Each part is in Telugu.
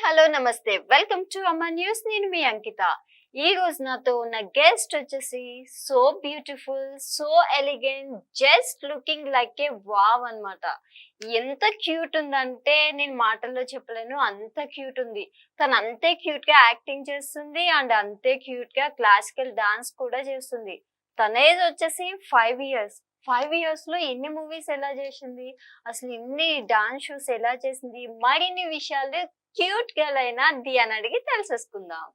హలో నమస్తే వెల్కమ్ టు అమ్మ న్యూస్. నేను మీ అంకిత. ఈ రోజు నాతో ఉన్న గెస్ట్ వచ్చేసి so beautiful, so elegant, just looking like ఏ వావ్ అన్నమాట. ఎంత క్యూట్ ఉందంటే నేను మాటల్లో చెప్పలేను, అంత క్యూట్ ఉంది. తను అంతే క్యూట్ గా యాక్టింగ్ చేస్తుంది అండ్ అంతే క్యూట్ గా క్లాసికల్ డాన్స్ కూడా చేస్తుంది. తన ఏజ్ వచ్చేసి 5 years. 5 years లో ఎన్ని మూవీస్ ఎలా చేసింది, అసలు ఇన్ని డాన్స్ షోస్ ఎలా చేసింది, మరిన్ని విషయాలు క్యూట్ గర్ల్ అయిన దియాని అడిగి తెలిసేసుకుందాం.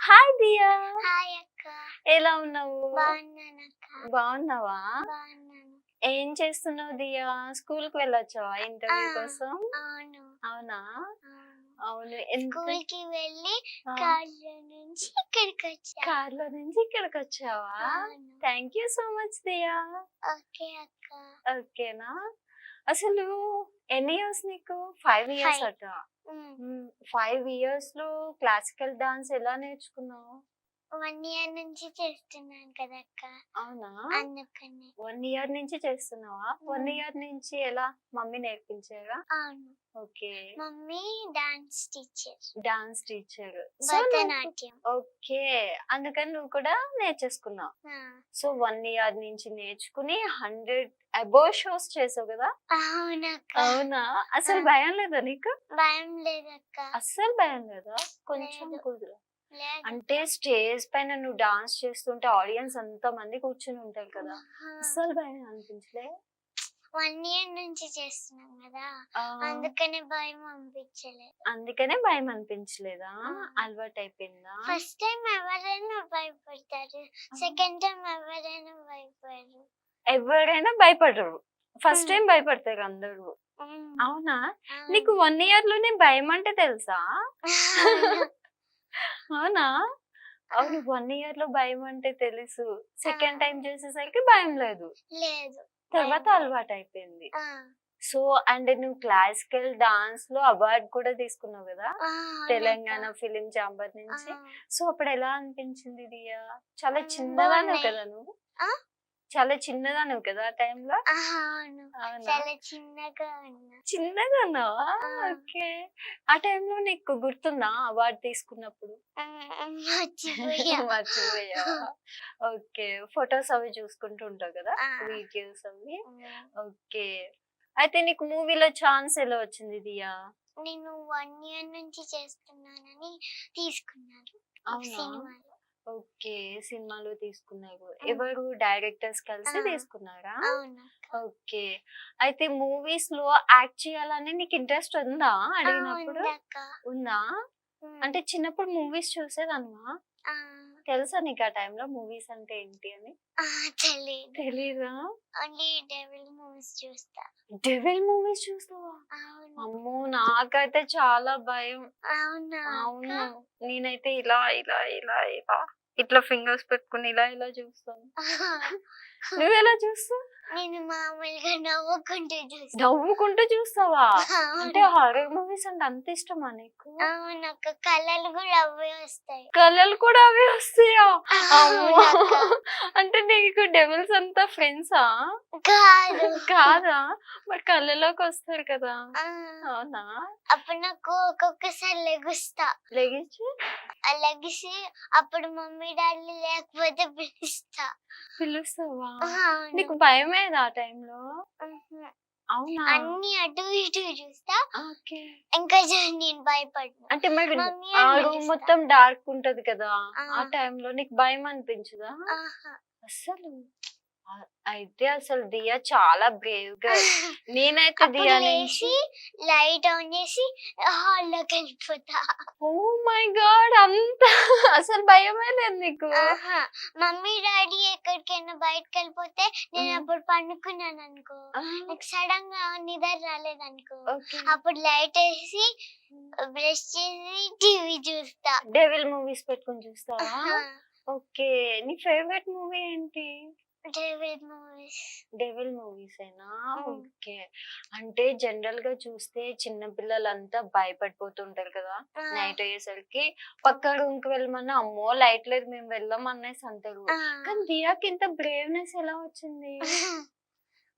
హాయ్ దియా, హాయ్ అక్క. ఎలా ఉన్నావు? బాగున్నానక్క. బాగున్నావా? బాగున్నాను. ఏం చేస్తున్నావు దియా? స్కూల్ కి వెళ్ళొచ్చావా ఇంటర్వ్యూ కోసం? అవును. అవునా? అవును. అవును. ఎంత స్కూల్ కి వెళ్ళి ఆ, కార్లో నుంచి ఇక్కడికి వచ్చా. కార్లో నుంచి ఇక్కడికి వచ్చావా? అవును. Thank you so much Diya. Okay అక్క. ఓకేనా? అసలు ఎన్ని ఇయర్స్ నీకు? 5 years 5. అట. 5 years లో క్లాసికల్ డాన్స్ ఎలా నేర్చుకున్నావు? 1 year నుంచి చేస్తున్నాను కదక్క, అవునా? అందుకని. 1 year నుంచి చేస్తున్నావా? 1 year నుంచి ఎలా? మమ్మీ నేర్పించారా? అవును. Okay. Mummy dance teacher, dance teacher. Bharatanatyam. Okay, అందుకని నువ్వు కూడా నేర్చేసుకున్నావు. సో 1 year నుంచి నేర్చుకుని 100 above షోస్ చేసావు కదా? అవునక్క. అవునా? అసలు భయం లేదా నీకు? భయం లేదక్క. అస్సలు భయం లేదా? కొంచెం లేదు. కుదురు. లేదు. అంటే స్టేజ్ పైన నువ్వు డాన్స్ చేస్తుంటే ఆడియన్స్ అంత మంది కూర్చుని ఉంటారు కదా, అస్సలు భయం అనిపించలే? 1 year నుంచి చేస్తున్నాం కదా, అందుకనే భయం అనిపించలేదు. అందుకనే భయం అనిపించలేదా? అలవాటు అయిపోయిందా? ఫస్ట్ టైం ఎవరైనా భయపడతారు, సెకండ్ టైం ఎవరైనా భయపడరు. ఎవరైనా భయపడరు, ఫస్ట్ టైం భయపడతారు అందరూ. అవునా? నీకు 1 year లోనే భయం అంటే తెలుసా? అవునా? అవును, 1 year లో భయం అంటే తెలుసు. సెకండ్ టైం చేసేసరికి భయం లేదు, లేదు. తర్వాత అలవాటు అయిపోయింది. సో అండ్ నువ్వు క్లాసికల్ డాన్స్ లో అవార్డు కూడా తీసుకున్నావు కదా, తెలంగాణ ఫిలిం ఛాంబర్ నుంచి. సో అప్పుడు ఎలా అనిపించింది దియా? చాలా చిన్నదాను కదా నువ్వు, చాలా చిన్నదాను కదా ఆ టైంలో? అవును, చాలా చిన్నగా ఉన్నా. చిన్నగా ఉన్నావా? ఓకే. ఆ టైంలో నీకు గుర్తుందా అవార్డు తీసుకున్నప్పుడు? మర్చిపోయావా? ఓకే, ఫొటోస్ అవి చూసుకుంటూ ఉంటావు కదా, వీడియోస్ అవి. ఓకే, అయితే నీకు మూవీలో ఛాన్స్ ఎలా వచ్చింది దియా? నేను 1 year నుంచి చేస్తున్నానని తీసుకున్నాను సినిమాలో. ఓకే, సినిమాలో తీసుకున్నారు. ఎవరు? డైరెక్టర్స్ కలిసి తీసుకున్నారా? అవును. ఓకే, అయితే మూవీస్ లో యాక్ట్ చేయాలని నీకు ఇంట్రెస్ట్ ఉందా అడిగినప్పుడు? ఉందా? అంటే చిన్నప్పుడు మూవీస్ చూసేదాన్వా? తెలుసా నీకు ఆ టైంలో మూవీస్ అంటే ఏంటి అని? తెలీదా? ఓన్లీ డెవిల్ మూవీస్ చూస్తా. డెవిల్ మూవీస్ చూస్తావా? అమ్మో, నాకైతే చాలా భయం. అవును, నేనైతే ఇలా ఇలా ఇలా ఇలా ఇట్లా ఫింగర్స్ పెట్టుకుని ఇలా ఇలా చూస్తాను. నువ్వు ఎలా చూస్తావు? నేను మామూలుగా నవ్వుకుంటూ చూస్తా. నవ్వుకుంటూ చూస్తావా? అంటే హారర్ మూవీస్ అంటే అంత ఇష్టమా నీకు? అవునక్క, కళలు కూడా అవే వస్తాయి. కళలు కూడా అవే వస్తాయా? అంటే నీకు డెవిల్స్ అంతా ఫ్రెండ్సా? కాదు. కాదా? మరి కళ్ళలోకి వస్తారు కదా. అవునా? అప్పుడు నాకు ఒక్కొక్కసారి లెగుస్తా. లెగిసి అప్పుడు మమ్మీ డాడీ లేకపోతే పిలుస్తావా? నీకు భయమేదా ఆ టైంలో? అవునా? అన్ని అటు ఇటు చూస్తా. ఓకే, ఇంకా నేను భయపడ్డా. అంటే మరి ఆ రూమ్ మొత్తం డార్క్ ఉంటది కదా, ఆ టైంలో నీకు భయం అనిపించదా అసలు? అయితే అసలు దియా చాలా బ్రేవ్ గా. నేనైతే దియా నుంచి లైట్ ఆన్ చేసి హాల్లోకి వెళ్ళిపోతా. ఓ మై గాడ్, అంత అసలు భయమే లేదు నీకు? మమ్మీ డాడీ ఎక్కడికైనా బయటకు వెళ్ళిపోతే నేను అప్పుడు పండుకున్నాను అనుకో, నాకు సడన్ గా నిద్ర రాలేదనుకో, అప్పుడు లైట్ వేసి బ్రష్ చేసి టీవీ చూస్తా. డెవిల్ మూవీస్ పెట్టుకుని చూస్తావా? ఓకే, నీ ఫేవరెట్ మూవీ ఏంటి? డెవిల్ మూవీస్ ఏనా? ఓకే, అంటే జనరల్ గా చూస్తే చిన్న పిల్లలంతా భయపడిపోతుంటారు కదా నైట్ అయ్యేసరికి. పక్క రూమ్ కి వెళ్ళమన్నా అమ్మో లైట్ లేదు మేము వెళ్ళాం అనేసి అంటారు. కానీ దియాకి ఇంత బ్రేవ్నెస్ ఎలా వచ్చింది?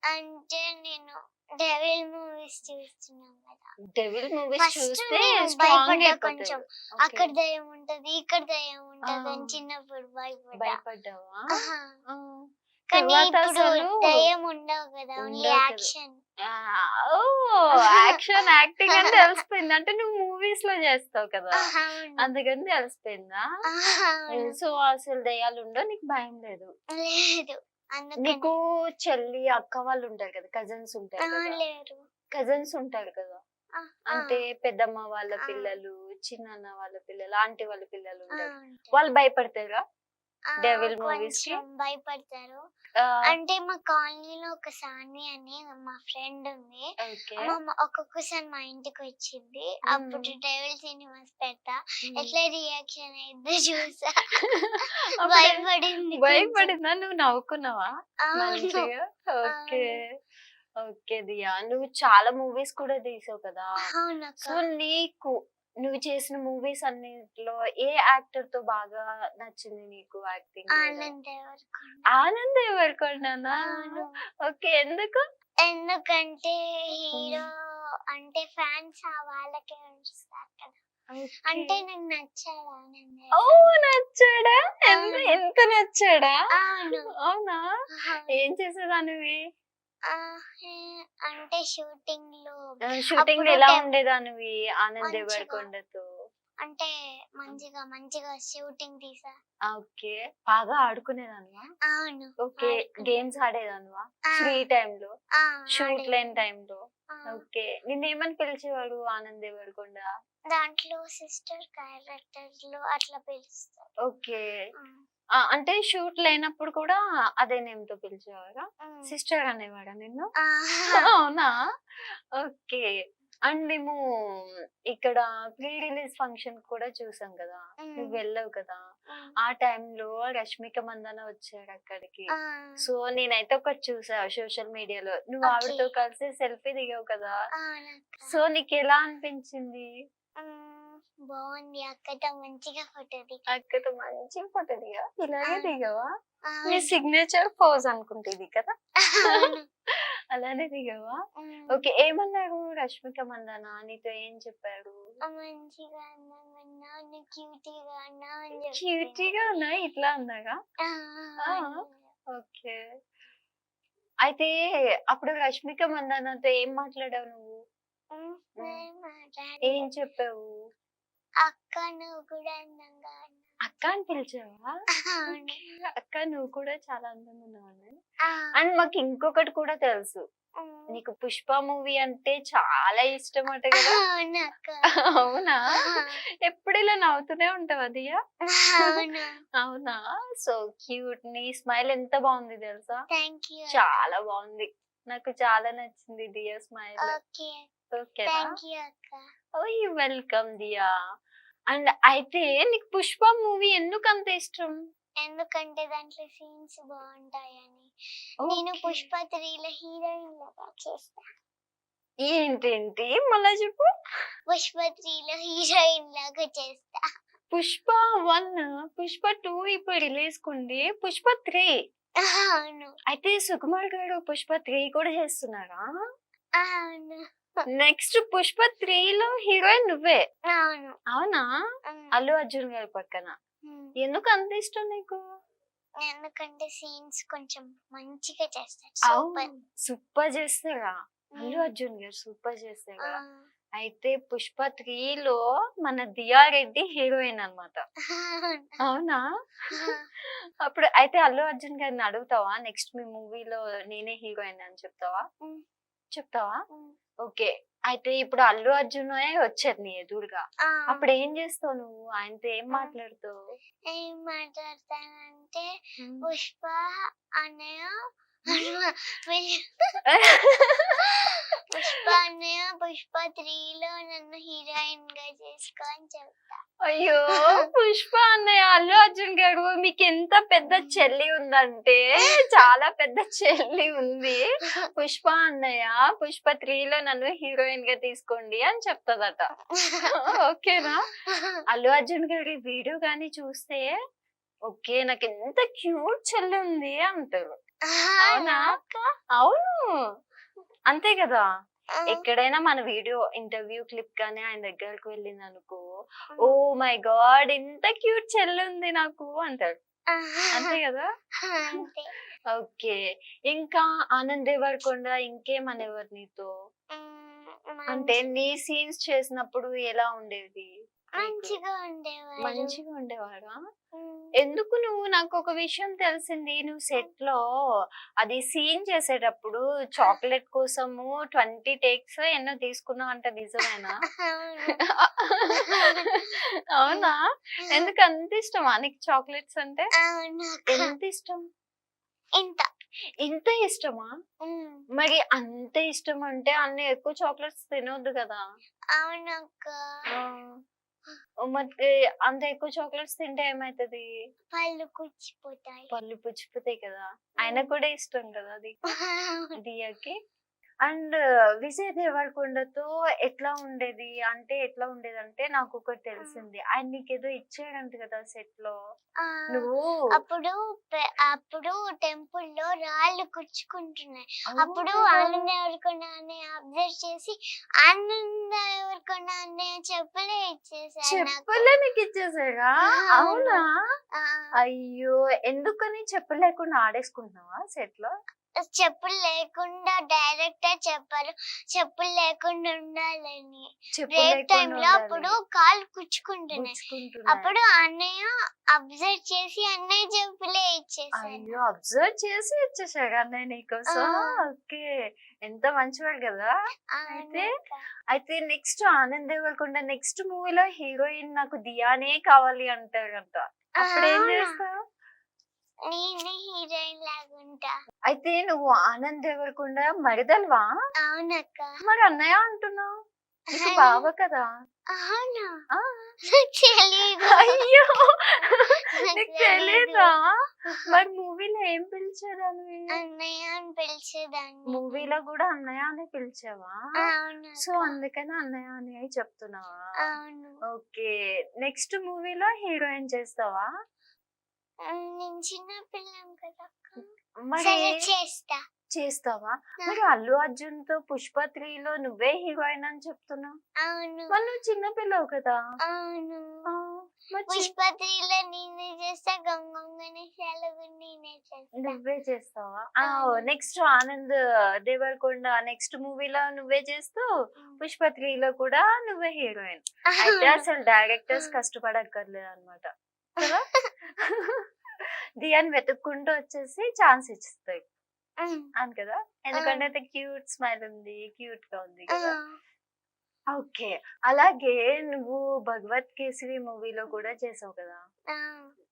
అంటే నేను డెవిల్ మూవీస్ చూస్తున్నాం కదా. డెవిల్ మూవీస్ ఫస్ట్ చూస్తే నేను స్ట్రాంగ్ భయపడ్డా అయిపోతాడు. కొంచెం. ఓకే. అక్కడ దయ్యం ఉంటది, ఇక్కడ దయ్యం ఉంటది అని ఆ. చిన్నప్పుడు భయపడ్డా. భయపడ్డావా? ఆహా. ఆ. కానీ తర్వాత ఇప్పుడు అసలు దయ్యం ఉండవు కదా, ఓన్లీ ఉండవు కదా. యాక్షన్. ఓ యాక్షన్ యాక్టింగ్ అని తెలిసిపోయింది. అంటే నువ్వు మూవీస్ లో చేస్తావు కదా, అవును. అందుకని తెలిసిపోయిందా? అవును. సో అసలు దయ్యాలు ఉండవు, నీకు భయం లేదు. లేదు అందుకని. నీకు చెల్లి అక్క వాళ్ళు ఉంటారు కదా, కజిన్స్ ఉంటారు కదా, లేరు. కజిన్స్ ఉంటారు కదా, ఆ, అంటే ఆ, పెద్దమ్మ వాళ్ళ ఆ. పిల్లలు, చిన్నన్న వాళ్ళ పిల్లలు, ఆంటీ వాళ్ళ పిల్లలు ఆ, ఉంటారు. ఉంటారు. వాళ్ళు భయపడతారా ఆ, డెవిల్ మూవీస్ కి? కొంచెం భయపడతారు. ఆ, అంటే మా కాలనీలో ఒక సాని అని మా ఫ్రెండ్ ఉంది. ఓకే. మా అమ్మ ఒక్కొక్కసారి మా ఇంటికి వచ్చింది. అప్పుడు డెవిల్ సినిమాస్ పెడతా, ఎట్లా రియాక్షన్ అయిందో చూసా. అప్పుడు భయపడింది కొంచెం. భయపడిందా? నువ్వు నవ్వుకున్నావా అవును. మంచిగా? ఓకే. అవును. ఓకే దియా, నువ్వు చాలా మూవీస్ కూడా తీసావు కదా, అవునక్క. సో నీకు నువ్వు చేసిన మూవీస్ అన్నిట్లో ఏ యాక్టర్ తో బాగా నచ్చింది నీకు యాక్టింగ్? ఆనంద్ దేవరకొండ. ఆనంద్ దేవరకొండనా? అవును. ఓకే, ఎందుకు? ఎందుకంటే హీరో అంటే ఫ్యాన్స్ వాళ్ళకే ఉంచుతారు కదా. అంటే నాకు నచ్చాడు ఆనంద్ ఓ దేవరకొండ. నచ్చాడా? అవును. ఎంత నచ్చాడా? అవును. అవునా? ఆహా. ఏం చేసేదానివి? ఆ, అంటే షూటింగ్ లో షూటింగ్ అప్పుడు ఎలా ఉండేదానివి ఆనంద్ మంచిగా దేవరకొండతో? అంటే మంచిగా షూటింగ్ తీసా. ఓకే, బాగా ఆడుకునేదానివా? అవును. ఓకే, ఆడుకున్నా. గేమ్స్ ఆడేదానివా ఆ, ఫ్రీ టైమ్ లో, ఆ, షూట్ లేని ఆడేదాన్ని. టైమ్ లో? ఆ, ఓకే, నిన్నేమని పిలిచేవాడు ఆనంద్ దేవరకొండ? దాంట్లో సిస్టర్ క్యారెక్టర్ లో అట్లా పిలుస్తారు. ఓకే. ఆ, అంటే షూట్ లేనప్పుడు కూడా అదే నేమ్ తో పిలిచేవారా? ఉమ్. సిస్టర్ అనేవాడా నిన్ను? ఆ, అవునా? ఓకే. అండ్ మేము ఇక్కడ ప్రీ రిలీజ్ ఫంక్షన్ కూడా చూసాం కదా, నువ్వు ఉమ్, వెళ్ళావు కదా, ఉమ్, ఆ టైంలో రష్మిక మందన వచ్చారు అక్కడికి. ఆ, సో నేనైతే ఒకటి చూసా సోషల్ మీడియాలో, నువ్వు ఓకే. ఆవిడతో కలిసి సెల్ఫీ దిగావు కదా, అవునక్క. సో నీకు ఎలా అనిపించింది? బాగుంది, అక్కతో మంచిగా ఫోటో దిగా. అక్కతో మంచి ఫోటో దిగా, ఇలాగే ఆ, దిగావా? మీ అవును. సిగ్నేచర్ పోజ్ అనుకుంటే ఇది కదా. అవును. అలానే దిగావా? ఉమ్, ఓకే, ఏమన్నారు రష్మిక మందన నీతో, ఏం చెప్పారు? మంచిగా అందంగా ఉన్నావు, క్యూటీగా ఉన్నావు అని చెప్పింది. క్యూటీగా ఉన్నా ఇట్లా అన్నారా? ఆ, ఆ, అన్నది. ఓకే. అయితే అప్పుడు రష్మిక మందనతో ఏం మాట్లాడావు నువ్వు? నేను ఏం మాట్లాడలేదు. చెప్పావు? అక్క నువ్వు కూడా అందంగా ఉన్నావు. అక్క అని పిలిచావా? అవును. ఓకే, అక్క నువ్వు కూడా చాలా అందంగా ఉన్నావు. ఆ, అండ్ మాకు ఇంకొకటి కూడా తెలుసు, ఉమ్, నీకు పుష్ప మూవీ అంటే చాలా ఇష్టం అట కదా. అవును అక్క. అవునా? ఎప్పుడు ఇలా నవ్వుతూనే ఉంటావా దియా? అవును. అవునా? సో క్యూట్, నీ స్మైల్ ఎంత బాగుంది తెలుసా, థ్యాంక్ యూ. చాలా బాగుంది, నాకు చాలా నచ్చింది దియా స్మైల్. ఓకే, ఓకేనా? థ్యాంక్ యూ అక్క. ఓ యూ వెల్కమ్ దియా. అండ్ అయితే నీకు పుష్ప మూవీ ఎందుకు అంత ఇష్టం? ఎందుకంటే దాంట్లో సీన్స్ బాగుంటాయని. నేను ఓకే. పుష్ప 3లో హీరోయిన్ లాగా చేస్తా. ఏంటేంటి మళ్ళా చెప్పు? పుష్ప 3లో హీరోయిన్ లాగా చేస్తా. పుష్ప 1, పుష్ప 2 ఇప్పుడు రిలీజ్ కుంది, పుష్ప 3. అవును. అయితే సుకుమార్ గారు పుష్ప 3 కూడా చేస్తున్నారా? అవును. నెక్స్ట్ పుష్ప 3 లో హీరోయిన్ నువ్వే. అవును. అవునా? ఉమ్, అల్లు అర్జున్ గారి పక్కన. ఉమ్. ఎందుకు అంత ఇష్టం నీకు? ఎందుకంటే సీన్స్ కొంచెం మంచిగా చేస్తాడు. సూపర్. సూపర్ చేస్తారా? అల్లు అర్జున్ గారు సూపర్ చేస్తారా? అయితే పుష్ప 3 లో మన దియా రెడ్డి హీరోయిన్ అన్నమాట. అవునా? అప్పుడు అయితే అల్లు అర్జున్ గారిని అడుగుతావా, నెక్స్ట్ మీ మూవీలో నేనే హీరోయిన్ అని చెప్తావా? చెప్తావా? ఓకే. అయితే ఇప్పుడు అల్లు అర్జున్ వచ్చారు నీ ఎదురుగా, అప్పుడు ఏం చేస్తావు నువ్వు? ఆయనతో ఏం మాట్లాడుతావు? ఏం మాట్లాడతానంటే పుష్ప అన్నయ్య పుష్ప అన్నయ్య పుష్ప 3లో నన్ను హీరోయిన్ గా చేసుకో అని చెప్తా. అయ్యో పుష్ప అన్నయ్య, అల్లు అర్జున్ గారు మీకు ఎంత పెద్ద చెల్లి ఉందంటే, చాలా పెద్ద చెల్లి ఉంది, పుష్ప అన్నయ్య పుష్ప 3లో నన్ను హీరోయిన్ గా తీసుకోండి అని చెప్తాదట. ఓకేనా? అల్లు అర్జున్ గారి వీడియో గాని చూస్తే ఓకే నాకు ఎంత క్యూట్ చెల్లి ఉంది అంటారు. అవునా? అవును. అంతే కదా. ఆ, ఎక్కడైనా మన వీడియో ఇంటర్వ్యూ క్లిప్ కానీ ఆయన దగ్గరకు వెళ్ళింది అనుకో, ఓ ఉమ్, మై గాడ్ ఇంత క్యూట్ చెల్లుంది నాకు అంటాడు. ఆ, అంతే కదా. అంతే. ఓకే. ఇంకా ఆనంద్ దేవరకొండ ఇంకేమనేవారు నీతో? అంటే మంచి నీ సీన్స్ చేసినప్పుడు ఎలా ఉండేది నీకు? మంచిగా ఉండేవారు. మంచిగా ఉండేవాడా? ఉమ్, ఎందుకు నువ్వు నాకొక విషయం తెలిసింది. నువ్వు సెట్‌లో అది సీన్ చేసేటప్పుడు చాక్లెట్ కోసము 20 టేక్స్ ఎన్నో తీసుకున్నావంట నిజమేనా? అవును. అవునా? ఎందుకు అంత ఇష్టమా నీకు చాక్లెట్స్ అంటే? అవును. ఎంత ఇష్టం? ఇంత. ఇంత ఇష్టమా? ఉమ్, మరి అంత ఇష్టం అంటే అన్ని ఎక్కువ చాక్లెట్స్ తినొద్దు కదా. అవునక్క. ఆ. మరి అంత ఎక్కువ చాక్లెట్స్ తింటే ఏమైతది? పళ్ళు కూర్చిపోతాయి. పళ్ళు పుచ్చిపోతాయి కదా. ఆయనకు కూడా ఇష్టం కదా అది దియాకి. అండ్ విజయ్ దేవరకొండతో ఎట్లా ఉండేది అంటే ఎట్లా ఉండేదంటే నాకు ఒకటి తెలిసింది. ఆయన నీకేదో ఇచ్చాడంట కదా సెట్ లో. ఆ, నువ్వు అప్పుడు టెంపుల్లో రాళ్ళు గుచ్చుకుంటున్నాయి. అప్పుడు Oh my God. ఆనంద ఎవరికొండ అన్నయ్య అబ్జర్వ్ చేసి ఆనంద ఎవరికొండ అన్నయ్య చెప్పులే ఇచ్చేసాడు నాకు. చెప్పులే నీకు ఇచ్చేసాడా? అవునా? ఆ, అయ్యో, ఎందుకని చెప్పు లేకుండా ఆడేసుకుంటున్నావా సెట్ లో? చెప్పులు లేకుండా డైరెక్టర్ చెప్పారు చెప్పులు లేకుండా ఉండాలని. చెప్పు బ్రేక్ టైం లేకుండా లో ఉండాలి. అప్పుడు కాళ్ళు గుచ్చుకుంటున్నాయి. గుచ్చుకుంటున్నాయి. అప్పుడు అన్నయ్య అబ్జర్వ్ చేసి అన్నయ్య చెప్పులే ఇచ్చేసాడు. అయ్యో, అబ్జర్వ్ చేసి ఇచ్చేసాడు అన్నయ్య నీకోసం. ఆ. ఓకే, ఎంత మంచివాడు కదా. అయితే అవునక్క. అయితే నెక్స్ట్ ఆనంద్ దేవరకొండ నెక్స్ట్ మూవీలో హీరోయిన్ నాకు దియానే కావాలి అంటాడంట. అప్పుడు ఏం అవునా? చేస్తావు? నేనే హీరోయిన్ లాగుంటా. అయితే నువ్వు ఆనంద్ దేవరకొండ మరదల్వా? అవునక్క. మరి అన్నయ్య అంటున్నావు. నీకు బావ కదా. అవునా? ఆ. నాకు తెలీదు. అయ్యో, నాకు నీకు తెలీదు. తెలీదా? మరి మూవీలో ఏం పిలిచేదానివి? అన్నయ్య అని పిలిచేదాన్ని. మూవీలో కూడా అన్నయ్య అని పిలిచావా? అవును. సో అందుకని అన్నయ్య అని చెప్తున్నావా? అవును. ఓకే. నెక్స్ట్ మూవీలో హీరోయిన్ చేస్తావా? నేను చిన్న పిల్లం కదా అక్క. మరి సరే చేస్తా. చేస్తావా? మరి అల్లు అర్జున్ తో పుష్ప 3లో నువ్వే హీరోయిన్ అని చెప్తున్నావు. అవును. మరి నువ్వు చిన్న పిల్లవు కదా. అవును. ఆ, మరి పుష్ప 3లో నేనే చేస్తా. గంగంగానే సెలవు నేనే చేస్తా. నువ్వే చేస్తావా? అవును. నెక్స్ట్ ఆనంద్ దేవరకొండ నెక్స్ట్ మూవీలో నువ్వే చేస్తూ పుష్ప 3లో కూడా నువ్వే హీరోయిన్. అయితే అసలు డైరెక్టర్స్ కష్టపడక్కర్లేదు అనమాట కదా. దియాని వెతుక్కుంటూ వచ్చేసి ఛాన్స్ ఇస్తాయి అవును కదా. ఎందుకంటే అయితే క్యూట్ స్మైల్ ఉంది, క్యూట్ గా ఉంది కదా. ఓకే. అలాగే నువ్వు భగవత్ కేసరి మూవీలో కూడా చేసావు కదా.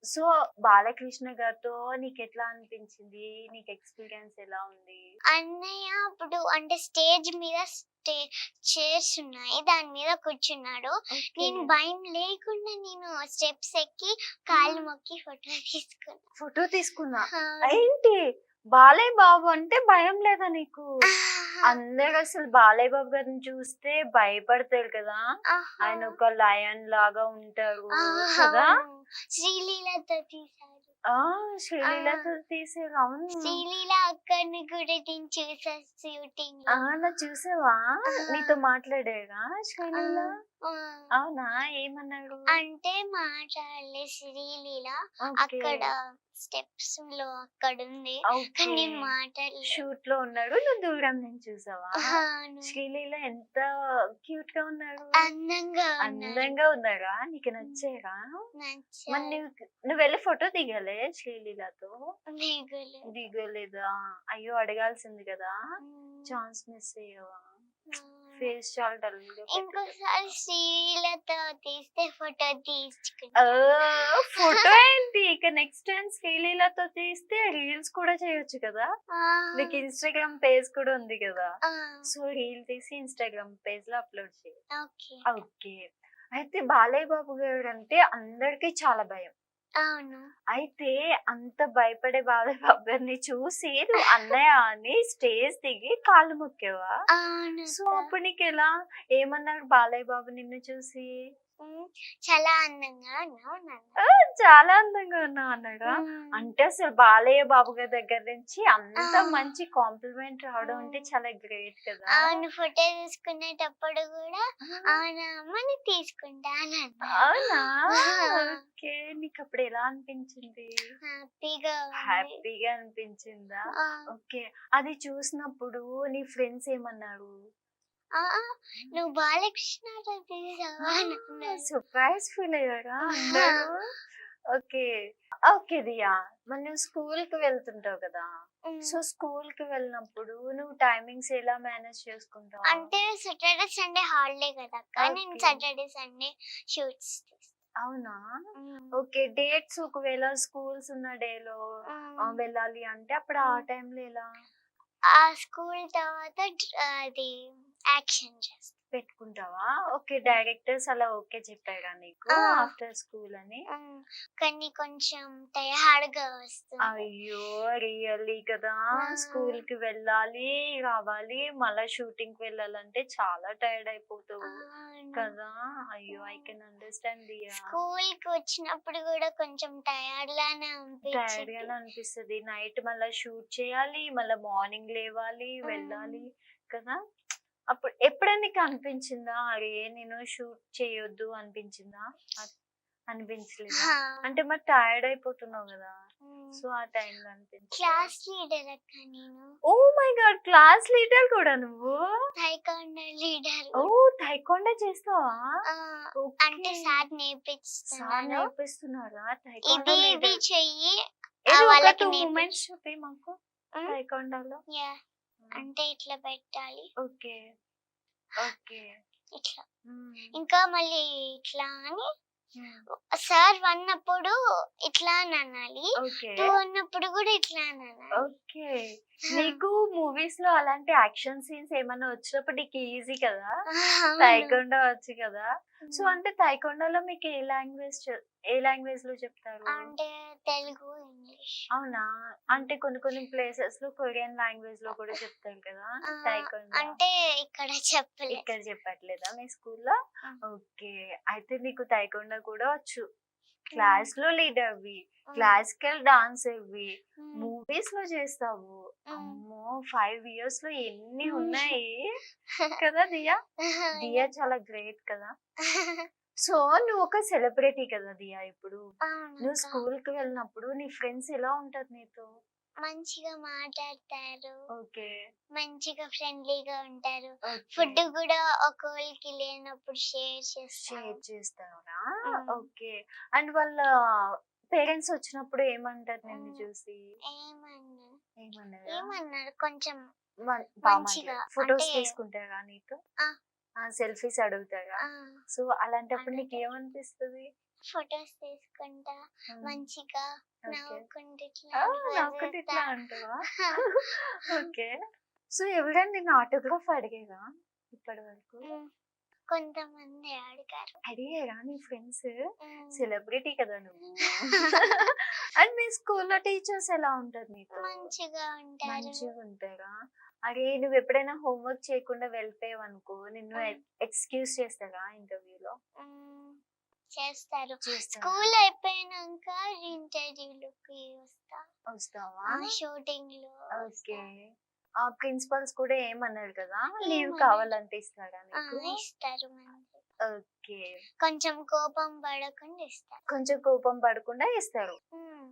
సో బాలకృష్ణ గారితో నీకు ఎట్లా అనిపించింది? నీకు ఎక్స్పీరియన్స్ ఎలా ఉంది? అన్నయ్య అప్పుడు అంటే స్టేజ్ మీద చైర్స్ ఉన్నాయి. దాని మీద కూర్చున్నాడు. నేను భయం లేకుండా నేను స్టెప్స్ ఎక్కి కాళ్ళు మొక్కి ఫోటో తీసుకున్నా. ఫోటో తీసుకున్నా. ఏంటి బాలయ్య బాబు అంటే భయం లేదా నీకు? అందరు అసలు బాలయ్య బాబు గారిని చూస్తే భయపడతారు కదా. ఆయన ఒక లయన్ లాగా ఉంటారు కదా. శ్రీలీలతో తీశారు. శ్రీలీలతో తీసారు. అవును, శ్రీలీల అక్కడిని కూడా నేను చూసా షూటింగ్. నా చూసావా? నీతో మాట్లాడారా శ్రీలీల? అవునా, ఏమన్నాడు? అంటే మాట్లాడలే శ్రీలీల. అక్కడ స్టెప్స్ లో అక్కడ ఉంది. నేను మాట్లాడలేదు. షూట్ లో ఉన్నాడు, నువ్వు దూరం నుంచి చూసావా? శ్రీలీల ఎంత క్యూట్ గా ఉన్నాడు. అందంగా ఉన్నాడా? నీకు నచ్చారా? మరి నువ్వు వెళ్ళి ఫోటో దిగాలే శ్రీలీలతో? దిగలేదా? అయ్యో, అడగాల్సింది కదా. ఛాన్స్ మిస్ అయ్యావా? ఫేస్ చాలా డల్. ఇంకోసారి శ్రీలీలతో తీస్తే ఫోటో తీసుకుంటా. ఫోటో ఏంటి, ఇక నెక్స్ట్ టైం శ్రీలీలతో తీస్తే రీల్స్ కూడా చేయొచ్చు కదా. నీకు ఇన్స్టాగ్రామ్ పేజ్ కూడా ఉంది కదా. సో రీల్ తీసి ఇన్స్టాగ్రామ్ పేజ్ లో అప్లోడ్ చేయి. ఓకే. అయితే బాలయ్య బాబు గారు అంటే అందరికి చాలా భయం. అవును. అయితే అంత భయపడే బాలయ్య బాబు గారిని చూసి నువ్వు అన్నయ్య అని స్టేజ్ దిగి కాళ్ళు మొక్కేవా? సో అప్పుడు నీకు ఎలా ఏమన్నారు బాలయ్య బాబు నిన్ను చూసి? చాలా అందంగా ఉన్నావు నాన్న. చాలా అందంగా ఉన్నావు అన్నాడా? అంటే అసలు బాలయ్య బాబు గారి దగ్గర నుంచి అంత మంచి కాంప్లిమెంట్ రావడం అంటే చాలా గ్రేట్ కదా. అవును, ఫోటో తీసుకునేటప్పుడు కూడా అవునా అమ్మని తీసుకుంటానన్నా. అవునా? ఓకే. నీకు అప్పుడు ఎలా అనిపించింది? హ్యాపీగా అనిపించిందా? ఓకే. అది చూసినప్పుడు నీ ఫ్రెండ్స్ ఏమన్నారు? నువ్వు బాలకృష్ణ తీసావా? సర్ప్రైజ్ ఫీల్ అయ్యారా అందరూ? ఓకే. ఓకే దియా, మరి నువ్వు స్కూల్ కి వెళ్తుంటావు కదా, సో స్కూల్ కి వెళ్ళినప్పుడు నువ్వు టైమింగ్స్ ఎలా మేనేజ్ చేసుకుంటావు? అంటే సాటర్డే సండే హాలిడే కదా అక్క, నేను సాటర్డే సండే షూట్స్. అవునా? ఓకే. డేట్స్ ఒకవేళ స్కూల్స్ ఉన్న డేలో వెళ్ళాలి అంటే అప్పుడు ఆ టైంలో ఎలా? ఆ స్కూల్ తర్వాత అది యాక్షన్ చేస్తా. పెట్టుకుంటావా? ఓకే. డైరెక్టర్స్ అలా ఓకే చెప్పారా నీకు ఆఫ్టర్ స్కూల్ అని? కానీ కొంచెం టైర్డ్ గా వస్తుంది. అయ్యో రియల్లీ కదా, స్కూల్ కి వెళ్ళాలి రావాలి మళ్ళా షూటింగ్ కి వెళ్ళాలంటే చాలా టైర్డ్ అయిపోతావు కదా. అయ్యో I can understand Diya. School కి వచ్చినప్పుడు కూడా కొంచెం టైర్డ్ గానే అనిపిస్తుంది. నైట్ మళ్ళా షూట్ చేయాలి, మళ్ళా మార్నింగ్ లేవాలి వెళ్ళాలి కదా. అప్పుడు ఎప్పుడైనా నీకు అనిపించిందా అరే నేను షూట్ చేయొద్దు అనిపించిందా? అనిపించలేదా? అంటే మరి టైర్డ్ అయిపోతున్నావు కదా, సో ఆ టైంలో అనిపించింది. క్లాస్ లీడర్ అక్క నేను. Oh my god, class leader కూడా నువ్వు? తైకొండా లీడర్. ఓ తైకొండా చేస్తావా? అంటే సార్ నేర్పిస్తున్నారా తైకొండా? ఇది చెయ్యి వాళ్ళకి మూమెంట్స్ చూపి మాకు తైకొండాలో. అంటే ఇట్లా పెట్టాలి. Okay okay. ఇట్లా ఇంకా మళ్ళీ ఇట్లా అని సార్ అన్నప్పుడు ఇట్లా అని అనాలి, టూ అన్నప్పుడు కూడా ఇట్లా అని అనాలి. ఓకే. నీకు మూవీస్ లో అలాంటి యాక్షన్ సీన్స్ ఏమన్నా వచ్చినప్పుడు నీకు ఈజీ కదా, తైకొండా వచ్చు కదా, సో అంటే తైకొండాలో మీకు ఏ లాంగ్వేజ్ లో చెప్తారు? అంటే తెలుగు ఇంగ్లీష్. అవునా? అంటే కొన్ని ప్లేసెస్ లో కొరియన్ లాంగ్వేజ్ లో కూడా చెప్తారు కదా తైకొండా. అంటే ఇక్కడ చెప్పట్లేదా మీ స్కూల్లో? ఓకే. అయితే నీకు తైకొండా కూడా వచ్చు, క్లాస్ లో లీడర్ వి, క్లాసికల్ డాన్స్ వి, మూవీస్ లో చేస్తావు. అమ్మో 5 years లో ఎన్ని ఉన్నాయి కదా దియా. దియా చాలా గ్రేట్ కదా. సో నువ్వు ఒక సెలబ్రిటీ కదా దియా. ఇప్పుడు నువ్వు స్కూల్ కి వెళ్ళినప్పుడు నీ ఫ్రెండ్స్ ఎలా ఉంటారు నీతో? మంచిగా మాట్లాడతారు. ఓకే. మంచిగా ఫ్రెండ్లీగా ఉంటారు. ఫుడ్ కూడా ఒకరికి లేనప్పుడు షేర్ చేస్తారా? ఓకే. అండ్ వాళ్ళ పేరెంట్స్ వచ్చినప్పుడు ఏమంటారు నిన్ను చూసి? ఏమన్నారు కొంచెం మంచిగా ఫొటోస్ తీసుకుంటారా నీతో? సెల్ఫీస్ అడుగుతారా? సో అలాంటప్పుడు నీకు ఏమనిపిస్తుంది? ఫొటోస్ తీసుకుంటా మంచిగా నవ్వుకుంటూ ఇట్లా అంటావా? ఓకే. సో ఎవరైనా నిన్ను ఆటోగ్రాఫ్ అడిగారా ఇప్పటి వరకు? కొంతమంది అడిగారా నీ ఫ్రెండ్స్? సెలబ్రిటీ కదా నువ్వు. అండ్ మీ స్కూల్లో టీచర్స్ ఎలా ఉంటారు నీకు? మంచిగా ఉంటారా? అరే నువ్వు ఎప్పుడైనా హోంవర్క్ చేయకుండా వెళ్ళిపోయావు అనుకో నిన్ను ఎక్స్క్యూజ్ చేస్తారా ఇంటర్వ్యూలో? చేస్తారు. స్కూల్ అయిపోయినాక ఇంటర్వ్యూలోకి వస్తావా? షూటింగ్ లో. ఓకే. ఆ ప్రిన్సిపల్స్ కూడా ఏమన్నారు కదా, లీవ్ కావాలంటే ఇస్తారా నీకు? ఇస్తారు. ఓకే. కొంచెం కోపం పడకుండా ఇస్తారు.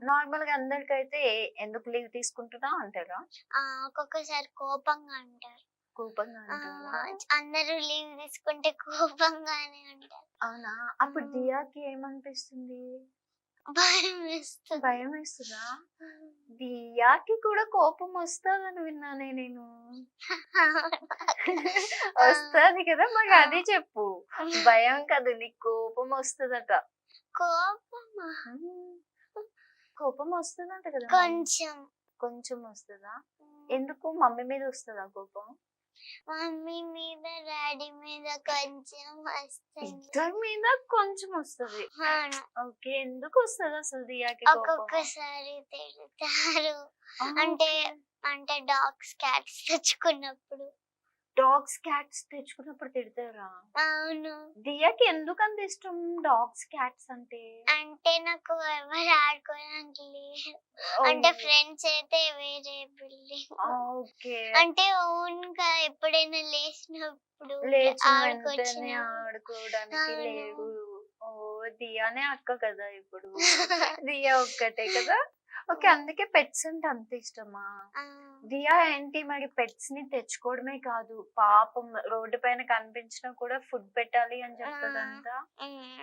నార్మల్ గా అందరికైతే ఎందుకు లీవ్ తీసుకుంటున్నా అంటారా? ఒక్కొక్కసారి కోపంగా అంటారు. అందరూ లీవ్ తీసుకుంటే కోపంగానే అంటారు. అవునా? అప్పుడు దియాకి ఏమనిపిస్తుంది? భయం వేస్తుందా? దియాకి కూడా కోపం వస్తుందని విన్నానే నేను. వస్తుంది కదా, మరి అది చెప్పు. భయం కదా, నీకు కోపం వస్తుందట. కోపం వస్తుందంట కదా. కొంచెం వస్తుందా? ఎందుకు? మమ్మీ మీద వస్తుందా కోపం? మమ్మీ మీద డాడీ మీద కొంచెం వస్తుంది. ఇద్దరి మీద కొంచెం వస్తుంది. ఓకే. ఎందుకు వస్తుంది అసలు దియాకి? ఒక్కొక్కసారి తిడతారు. అంటే డాగ్స్ క్యాట్స్ తెచ్చుకున్నప్పుడు. డాగ్స్ క్యాట్స్ తెచ్చుకున్నప్పుడు తిడతారా? అవును. దియాకి ఎందుకు అంత ఇష్టం డాగ్స్ క్యాట్స్ అంటే? అంటే నాకు ఎవరు ఆడుకోవడానికి లేరు. అంటే ఫ్రెండ్స్ అయితే వేరే బిల్డింగ్. ఓకే. అంటే ఓన్ గా ఎప్పుడైనా లేచినప్పుడు లేచిన ఆడుకోవచ్చు. వెంటనే ఆడుకోవడానికి అవును. లేవు. ఓ దియానే అక్క కదా ఇప్పుడు. దియా ఒక్కటే కదా. ఓకే, అందుకే పెట్స్ అంటే అంత ఇష్టమా? ఆ. దియా ఏంటి మరి పెట్స్ ని తెచ్చుకోవడమే కాదు, పాపం రోడ్డు పైన కనిపించినా కూడా ఫుడ్ పెట్టాలి అని చెప్తుందంట.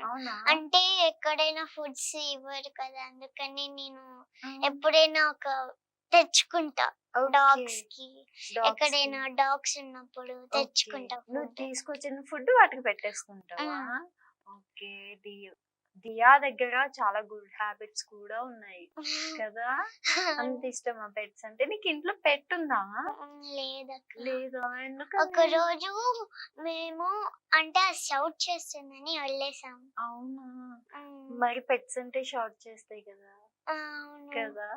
అవునా? అంటే ఎక్కడైనా ఫుడ్స్ ఇవ్వరు కదా, అందుకని నేను ఆ, ఎప్పుడైనా ఒక తెచ్చుకుంటా ఓకే. డాగ్స్ కి. Dogs కి. ఎక్కడైనా డాగ్స్ ఉన్నప్పుడు ఓకే. తెచ్చుకుంటా నువ్వు food. తీసుకొచ్చిన ఫుడ్ వాటికి పెట్టేస్తుంటావా? ఓకే. దియా దగ్గర చాలా గుడ్ హ్యాబిట్స్ కూడా ఉన్నాయి కదా. అంత ఇష్టమా పెట్స్ అంటే? నీకు ఇంట్లో పెట్ ఉందా? లేదక్క. లేదా? ఒక ఎందుకని? రోజు మేము అంటే అది షౌట్ చేస్తుందని వదిలేసాం. అవునా? ఉమ్, మరి పెట్స్ అంటే షార్ట్ చేస్తాయి కదా. అవును. కదా.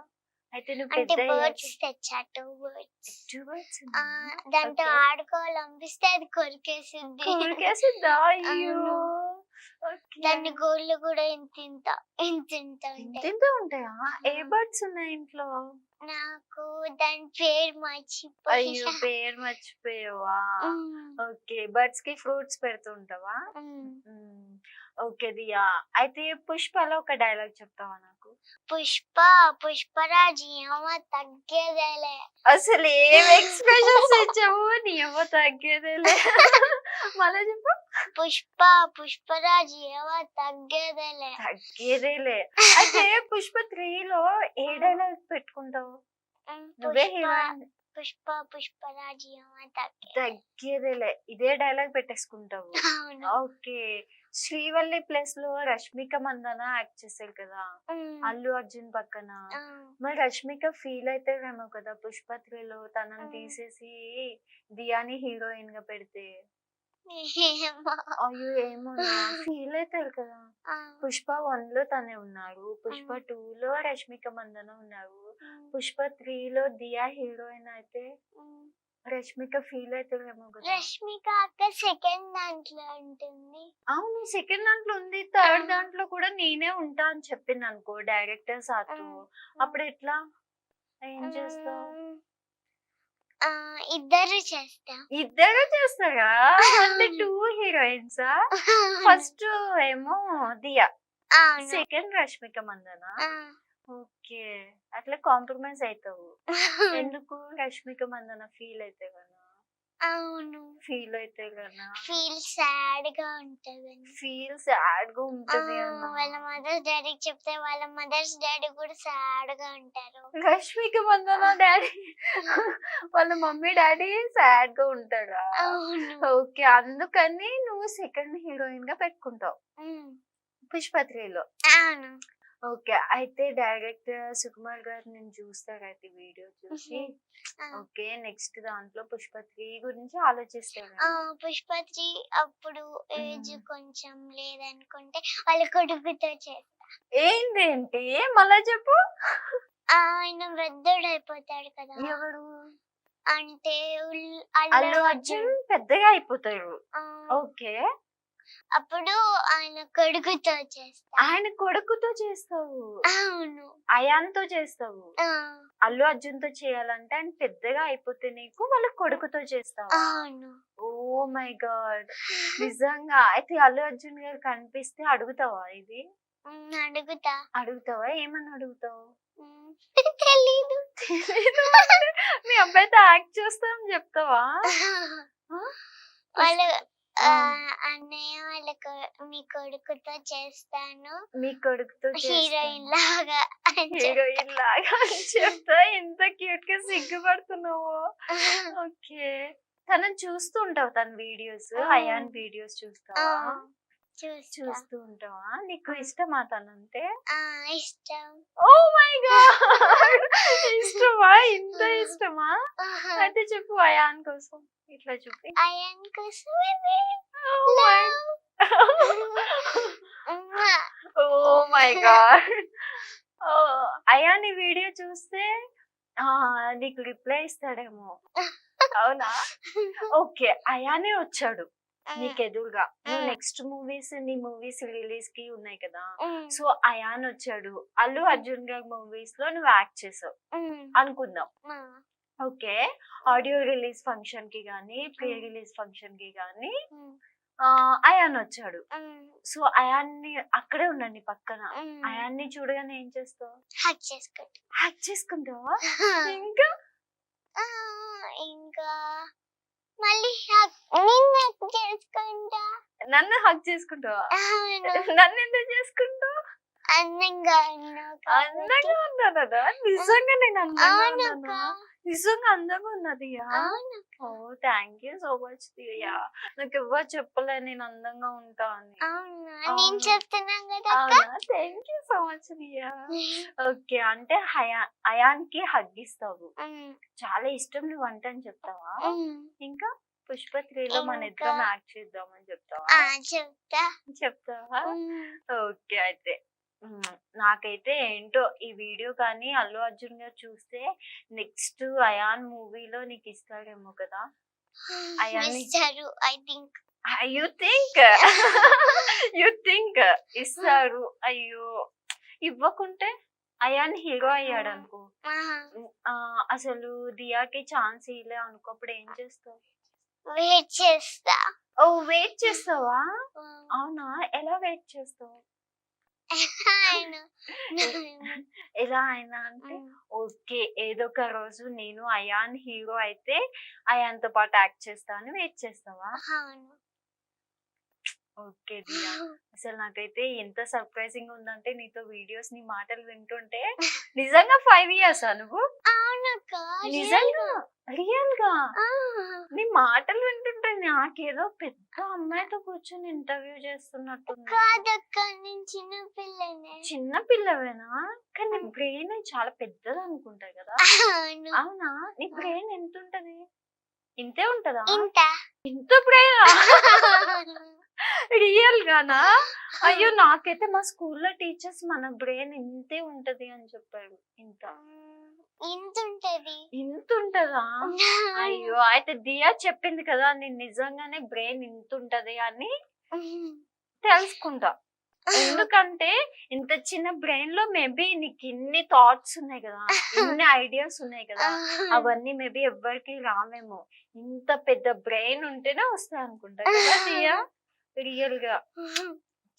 అయితే నువ్వు అంటే పెద్ద బర్డ్స్ తెచ్చా, 2 birds. దాంతో ఆడుకోవాలనిపిస్తే అది కొరికేసింది. కొరికేసిద్దా? అయ్యో. అవును. ఓకే. దాని గోళ్ళు కూడా ఇంత ఉంటాయి. ఇంత ఉంటాయా? ఏ బర్డ్స్ ఉన్నాయి ఇంట్లో? నాకు దాని పేరు అయ్యో, మర్చిపోయా. పేరు మర్చిపోయావా? ఉమ్, ఓకే. బర్డ్స్ కి ఫ్రూట్స్ పెడుతుంటావా? ఉమ్. ఓకే దియా. అయితే పుష్పలో ఒక డైలాగ్ చెప్తావా నాకు? పుష్పరాజు ఏమో తగ్గేదేలే. అసలు ఏం ఎక్స్ప్రెషన్స్ ఇచ్చావు? నీ అవ్వ తగ్గేదేలే. మళ్ళీ చెప్పు. పుష్పరాజు ఏమో తగ్గేదేలే. తగ్గేదేలే. అయితే పుష్ప 3లో ఏ డైలాగ్ పెట్టుకుంటావు? నువ్వే హీరోయిన్. పుష్పరాజు ఏమో తగ్గేదేలే, ఇదే డైలాగ్ పెట్టేసుకుంటావు. అవును. ఓకే. శ్రీవల్లి ప్లస్ లో రష్మిక మందన యాక్ట్ చేశారు కదా, అల్లు అర్జున్ పక్కన. మరి రష్మిక ఫీల్ అవుతారేమో కదా పుష్ప 3లో తనని తీసేసి దియాని హీరోయిన్ గా పెడితే? ఏమో. అయ్యో, ఏమోనా? ఫీల్ అవుతారు కదా. పుష్ప 1లో తనే ఉన్నారు, పుష్ప 2లో రష్మిక మందన ఉన్నారు, పుష్ప 3లో దియా హీరోయిన్ అయితే రష్మిక ఫీల్ అవుతారేమో కదా. రష్మిక అక్క సెకండ్ దాంట్లో ఉంటుంది. అవును, సెకండ్ దాంట్లో ఉంది. థర్డ్ దాంట్లో కూడా నేనే ఉంటా అని చెప్పింది అనుకో డైరెక్టర్ సాతు, అప్పుడు ఎట్లా? ఏం చేస్తావు? ఇద్దరు చేస్తా. ఇద్దరు చేస్తారా? అంటే 2 హీరోయిన్స్. ఫస్ట్ ఏమో దియా, సెకండ్ రష్మిక మందన. ఓకే. అట్లా కాంప్రమైజ్ అవుతావు. ఎందుకు? రష్మిక మందన ఫీల్ అయితే కదా. అవును. ఫీల్ అయితే కదా. ఫీల్ సాడ్ గా ఉంటది. ఫీల్ సాడ్ గా ఉంటది అన్న. వాళ్ళ మదర్స్ డాడీ చెప్తే వాళ్ళ మదర్స్ డాడీ కూడా సాడ్ గా ఉంటారు. రష్మిక మందన డాడీ వాళ్ళ మమ్మీ డాడీ సాడ్ గా ఉంటారా? అవును. ఓకే, అందుకని నువ్వు సెకండ్ హీరోయిన్ గా పెట్టుకుంటావు పుష్ప 3లో. అవును. ఓకే. అయితే డైరెక్టర్ సుకుమార్ గారు నేను చూస్తారు అయితే వీడియో చూసి, ఓకే నెక్స్ట్ దాంట్లో పుష్ప 3 గురించి ఆలోచిస్తారు. పుష్ప 3 అప్పుడు ఏజ్ కొంచెం లేదనుకుంటే వాళ్ళ కొడుకుతో చేస్తా. ఏంటి మళ్ళా చెప్పు. ఆయన పెద్దోడు అయిపోతాడు కదా. ఎవరు? అంటే అల్లు అర్జున్ పెద్దగా అయిపోతారు. ఓకే. అప్పుడు ఆయన కొడుకుతో చేస్తా. ఆయన కొడుకుతో చేస్తావు? అవును. అయాన్తో చేస్తావు? అల్లు అర్జున్ తో చేయాలంటే ఆయన పెద్దగా అయిపోతే నీకు వాళ్ళ కొడుకుతో చేస్తావా? అవును. ఓ మై గాడ్, నిజంగా? అయితే అల్లు అర్జున్ గారు కనిపిస్తే అడుగుతావా ఇది? అడుగుతావా? ఏమని అడుగుతావు? తెలీదు. మీ అబ్బాయితో యాక్ట్ చేస్తామని చెప్తావా? వాళ్ళు అన్నయ్య మీ కొడుకుతో చేస్తాను, మీ కొడుకుతో హీరోయిన్ లాగా హీరోయిన్ లాగా అని చెప్తా. ఎంత క్యూట్ గా సిగ్గుపడుతున్నావు. ఓకే. తనని చూస్తూ ఉంటావు, తన వీడియోస్, అయాన్ వీడియోస్ చూస్తావా? చూస్తూ ఉంటావా? నీకు ఇష్టమా తనంటే? ఇష్టం. ఓ మై గాడ్, ఇష్టమా? ఇంత ఇష్టమా? అయితే చెప్పు అయాన్ కోసం, ఇట్లా చూపి. అయాన్ కోసం ఓ మై గాడ్. అయాన్ ఈ వీడియో చూస్తే నీకు రిప్లై ఇస్తాడేమో. అవునా? ఓకే. అయానే వచ్చాడు నీకెదురుగా. నువ్వు నెక్స్ట్ నీ మూవీస్ రిలీజ్ కి ఉన్నాయి కదా! సో, అయాన్ వచ్చాడు. అల్లు అర్జున్ గారి మూవీస్ లో నువ్వు యాక్ట్ చేసావు అనుకుందాం. ఓకే. ఆడియో రిలీజ్ ఫంక్షన్ కి గానీ, ప్రీ రిలీజ్ ఫంక్షన్ కి గానీ అయాన్ వచ్చాడు. సో, అయాన్‌ని అక్కడే ఉన్నాడు నీ పక్కన. అయాన్‌ని చూడగానే ఏం చేస్తావు? హగ్ చేసుకుంటా. హగ్ చేసుకుంటావా? ఇంకా? ఇంకా మళ్ళీ నిన్ను hug చేసుకుంటా. నన్ను హగ్ చేసుకుంటావా? అవును. నన్నెందుకు చేసుకుంటావు? అందంగా ఉన్నావు కాబట్టి. అందంగా ఉన్నానా? నిజంగా నేను అందంగా అవునక్క. ఉన్నానా? నిజంగా అందంగా ఉన్నా దియా? అవునక్క. ఓహ్! థాంక్ యూ సో మచ్ దియా. నాకెవ్వరు చెప్పలే నేను అందంగా ఉంటా అని. అవునా? నేను అవును. చెప్తున్నాను కదా అక్క. అవునా? Thank you so much Diya. Okay. అంటే అయాన్‌కి హగ్ ఇస్తావు. చాలా ఇష్టం నువ్వంటే అని చెప్తావా? ఇంకా 'పుష్ప 3లో మన ఇద్దరం ఇంకా? యాక్ట్ చేద్దామని చెప్తావా? చెప్తా. చెప్తావా? ఓకే. అయితే నాకైతే ఏంటో ఈ వీడియో కానీ అల్లు అర్జున్ గారు చూస్తే నెక్స్ట్ అయాన్ మూవీలో నీకు ఇస్తాడేమో కదా! అయాన్ని mister I think. You think you think ఇస్తారు. అయ్యో! ఇవ్వకుంటే అయాన్ హీరో అయ్యాడనుకో. అసలు దియాకి ఛాన్స్ ఇయ్యలే అనుకో అప్పుడు ఏం చేస్తావు? వెయిట్ చేస్తా. ఓహ్! వెయిట్ చేస్తావా? అవునా? ఎలా వెయిట్ చేస్తావు? ఆయన. ఎలా అయినా అంటే ఓకే. ఏదో ఒక రోజు నేను అయాన్ హీరో అయితే అయాన్‌తో పాటు యాక్ట్ చేస్తా అని వెయిట్ చేస్తావా? అవును. ఓకే దియా. అసలు నాకైతే ఎంత సర్ప్రైజింగ్ ఉందంటే నీతో వీడియోస్ నీ మాటలు వింటుంటే నిజంగా 5 ఇయర్సా నువ్వు? అవునక్క. నిజంగా? రియల్‌గా? ఆ. నీ మాటలు వింటుంటే నాకేదో పెద్ద అమ్మాయితో కూర్చొని ఇంటర్వ్యూ చేస్తున్నట్టుంది. కాదక్క, నేను చిన్న పిల్లనే. చిన్న పిల్లవేనా? కానీ నీ బ్రెయిన్ చాలా పెద్దది అనుకుంటా కదా? అవును. అవునా? నీ బ్రెయిన్ ఎంత ఉంటది? ఇంతే ఉంటదా? ఇంత. ఇంత బ్రెయినా? రియల్ గానా? అయ్యో! నాకైతే మా స్కూల్లో టీచర్స్ మన బ్రెయిన్ ఇంతే ఉంటది అని చెప్పారు. ఇంత. ఇంత ఉంటది. ఇంత ఉంటదా? అయ్యో! అయితే దియా చెప్పింది కదా నేను నిజంగానే బ్రెయిన్ ఇంత ఉంటది అని తెలుసుకుంటా. ఎందుకంటే ఇంత చిన్న బ్రెయిన్ లో మేబీ నీకు ఇన్ని థాట్స్ ఉన్నాయి కదా, ఇన్ని ఐడియాస్ ఉన్నాయి కదా, అవన్నీ మేబీ ఎవ్వరికి రావేమో. ఇంత పెద్ద బ్రెయిన్ ఉంటేనే వస్తాయి అనుకుంటా కదా దియా? రియల్ గా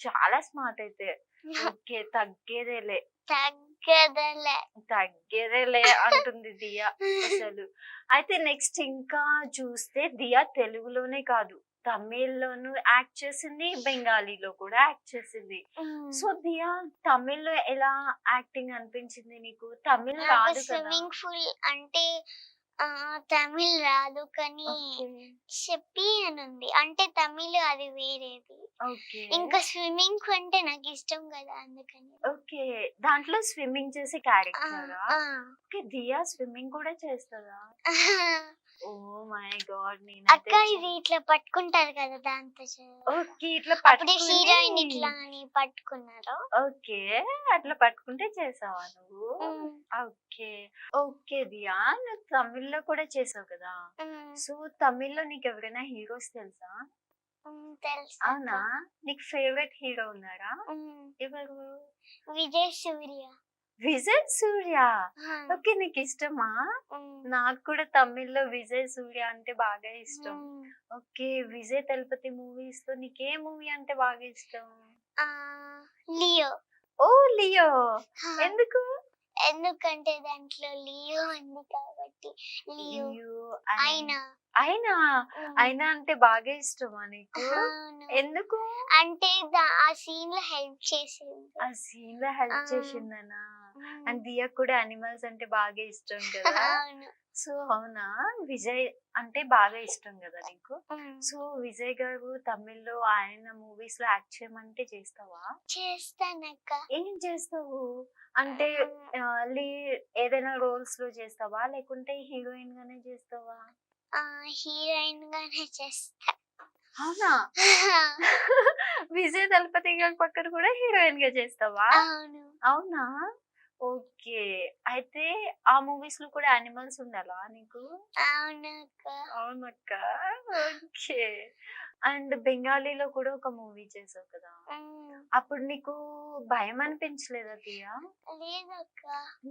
చాలా స్మార్ట్ అయితే. ఓకే. తగ్గేదేలే తగ్గదలే. తగ్గేదేలే అంటుంది దియా అసలు. అయితే నెక్స్ట్ ఇంకా చూస్తే దియా తెలుగులోనే కాదు తమిళ్‌లోను యాక్ట్ చేసింది, బెంగాలీలో కూడా యాక్ట్ చేసింది. సో దియా తమిళ్‌లో ఎలా యాక్టింగ్ అనిపించింది నీకు? తమిళ్ నాకు రాదు కదా? స్విమ్మింగ్ పూల్ అంటే తమిళ్ రాదు కానీ ఓకే. చెప్పి అని ఉంది. అంటే తమిళ్ అది వేరేది. ఓకే. ఇంకా స్విమ్మింగ్ అంటే నాకు ఇష్టం కదా అందుకని. ఓకే. దాంట్లో స్విమ్మింగ్ చేసే క్యారెక్టరా? ఆ. ఓకే. దియా స్విమ్మింగ్ కూడా చేస్తదా? Oh my God! అక్క ఇది ఇట్లా పట్టుకుంటారు కదా దాంతో ఓకే. ఇట్లా అప్పుడు హీరోయిన్ ఇట్లా అని పట్టుకున్నారు. ఓకే. అట్లా పట్టుకుంటే చేసావా నువ్వు? ఓకే. ఓకే దియా నువ్వు తమిళ్‌లో కూడా చేసావు కదా! సో తమిళ్‌లో నీకు ఎవరైనా హీరోస్ తెలుసా? తెలుసు. అవునా? నీకు ఫేవరెట్ హీరో ఉన్నారా? ఎవరు? విజయ్ సూర్య. విజయ్ సూర్య. ఓకే. నీకు ఇష్టమా? నాకు కూడా తమిళ్‌లో విజయ్ సూర్య అంటే బాగా ఇష్టం. ఓకే. విజయ్ తలపతి మూవీస్ లో నీకే మూవీ అంటే బాగా ఇష్టం? లియో. ఓహ్! లియో. ఎందుకు? ఎందుకంటే దాంట్లో లియో ఉంది కాబట్టి. లియో. అయినా. అయినా? అయినా అంటే బాగా ఇష్టమా నీకు? ఎందుకు? అంటే ఆ సీన్ లో హెల్ప్ చేసింది. ఆ సీన్ లో హెల్ప్ చేసిందనా? అండ్ దియా కూడా అనిమల్స్ అంటే బాగా ఇష్టం కదా? సో అవునా? విజయ్ అంటే బాగా ఇష్టం కదా నీకు? సో విజయ్ గారు తమిళ్‌లో ఆయన మూవీస్ లో యాక్ట్ చేయమంటే చేస్తావా? చేస్తానక్క. ఏం చేస్తావు? అంటే ఏదైనా రోల్స్ లో చేస్తావా? లేకుంటే హీరోయిన్ గానే చేస్తావా? హీరోయిన్ గానే చేస్తా. అవునా? విజయ్ దళపతి గారి పక్కన కూడా హీరోయిన్ గా చేస్తావా? అవును. అవునా? ఓకే. అయితే ఆ మూవీస్ లో కూడా యానిమల్స్ ఉండాలా నీకు? అవునక్క. అవునక్క. ఓకే. అండ్ బెంగాలీలో కూడా ఒక మూవీ చేసావు కదా! ఉమ్. అప్పుడు నీకు భయం అనిపించలేదా తీయ? లేదక్క.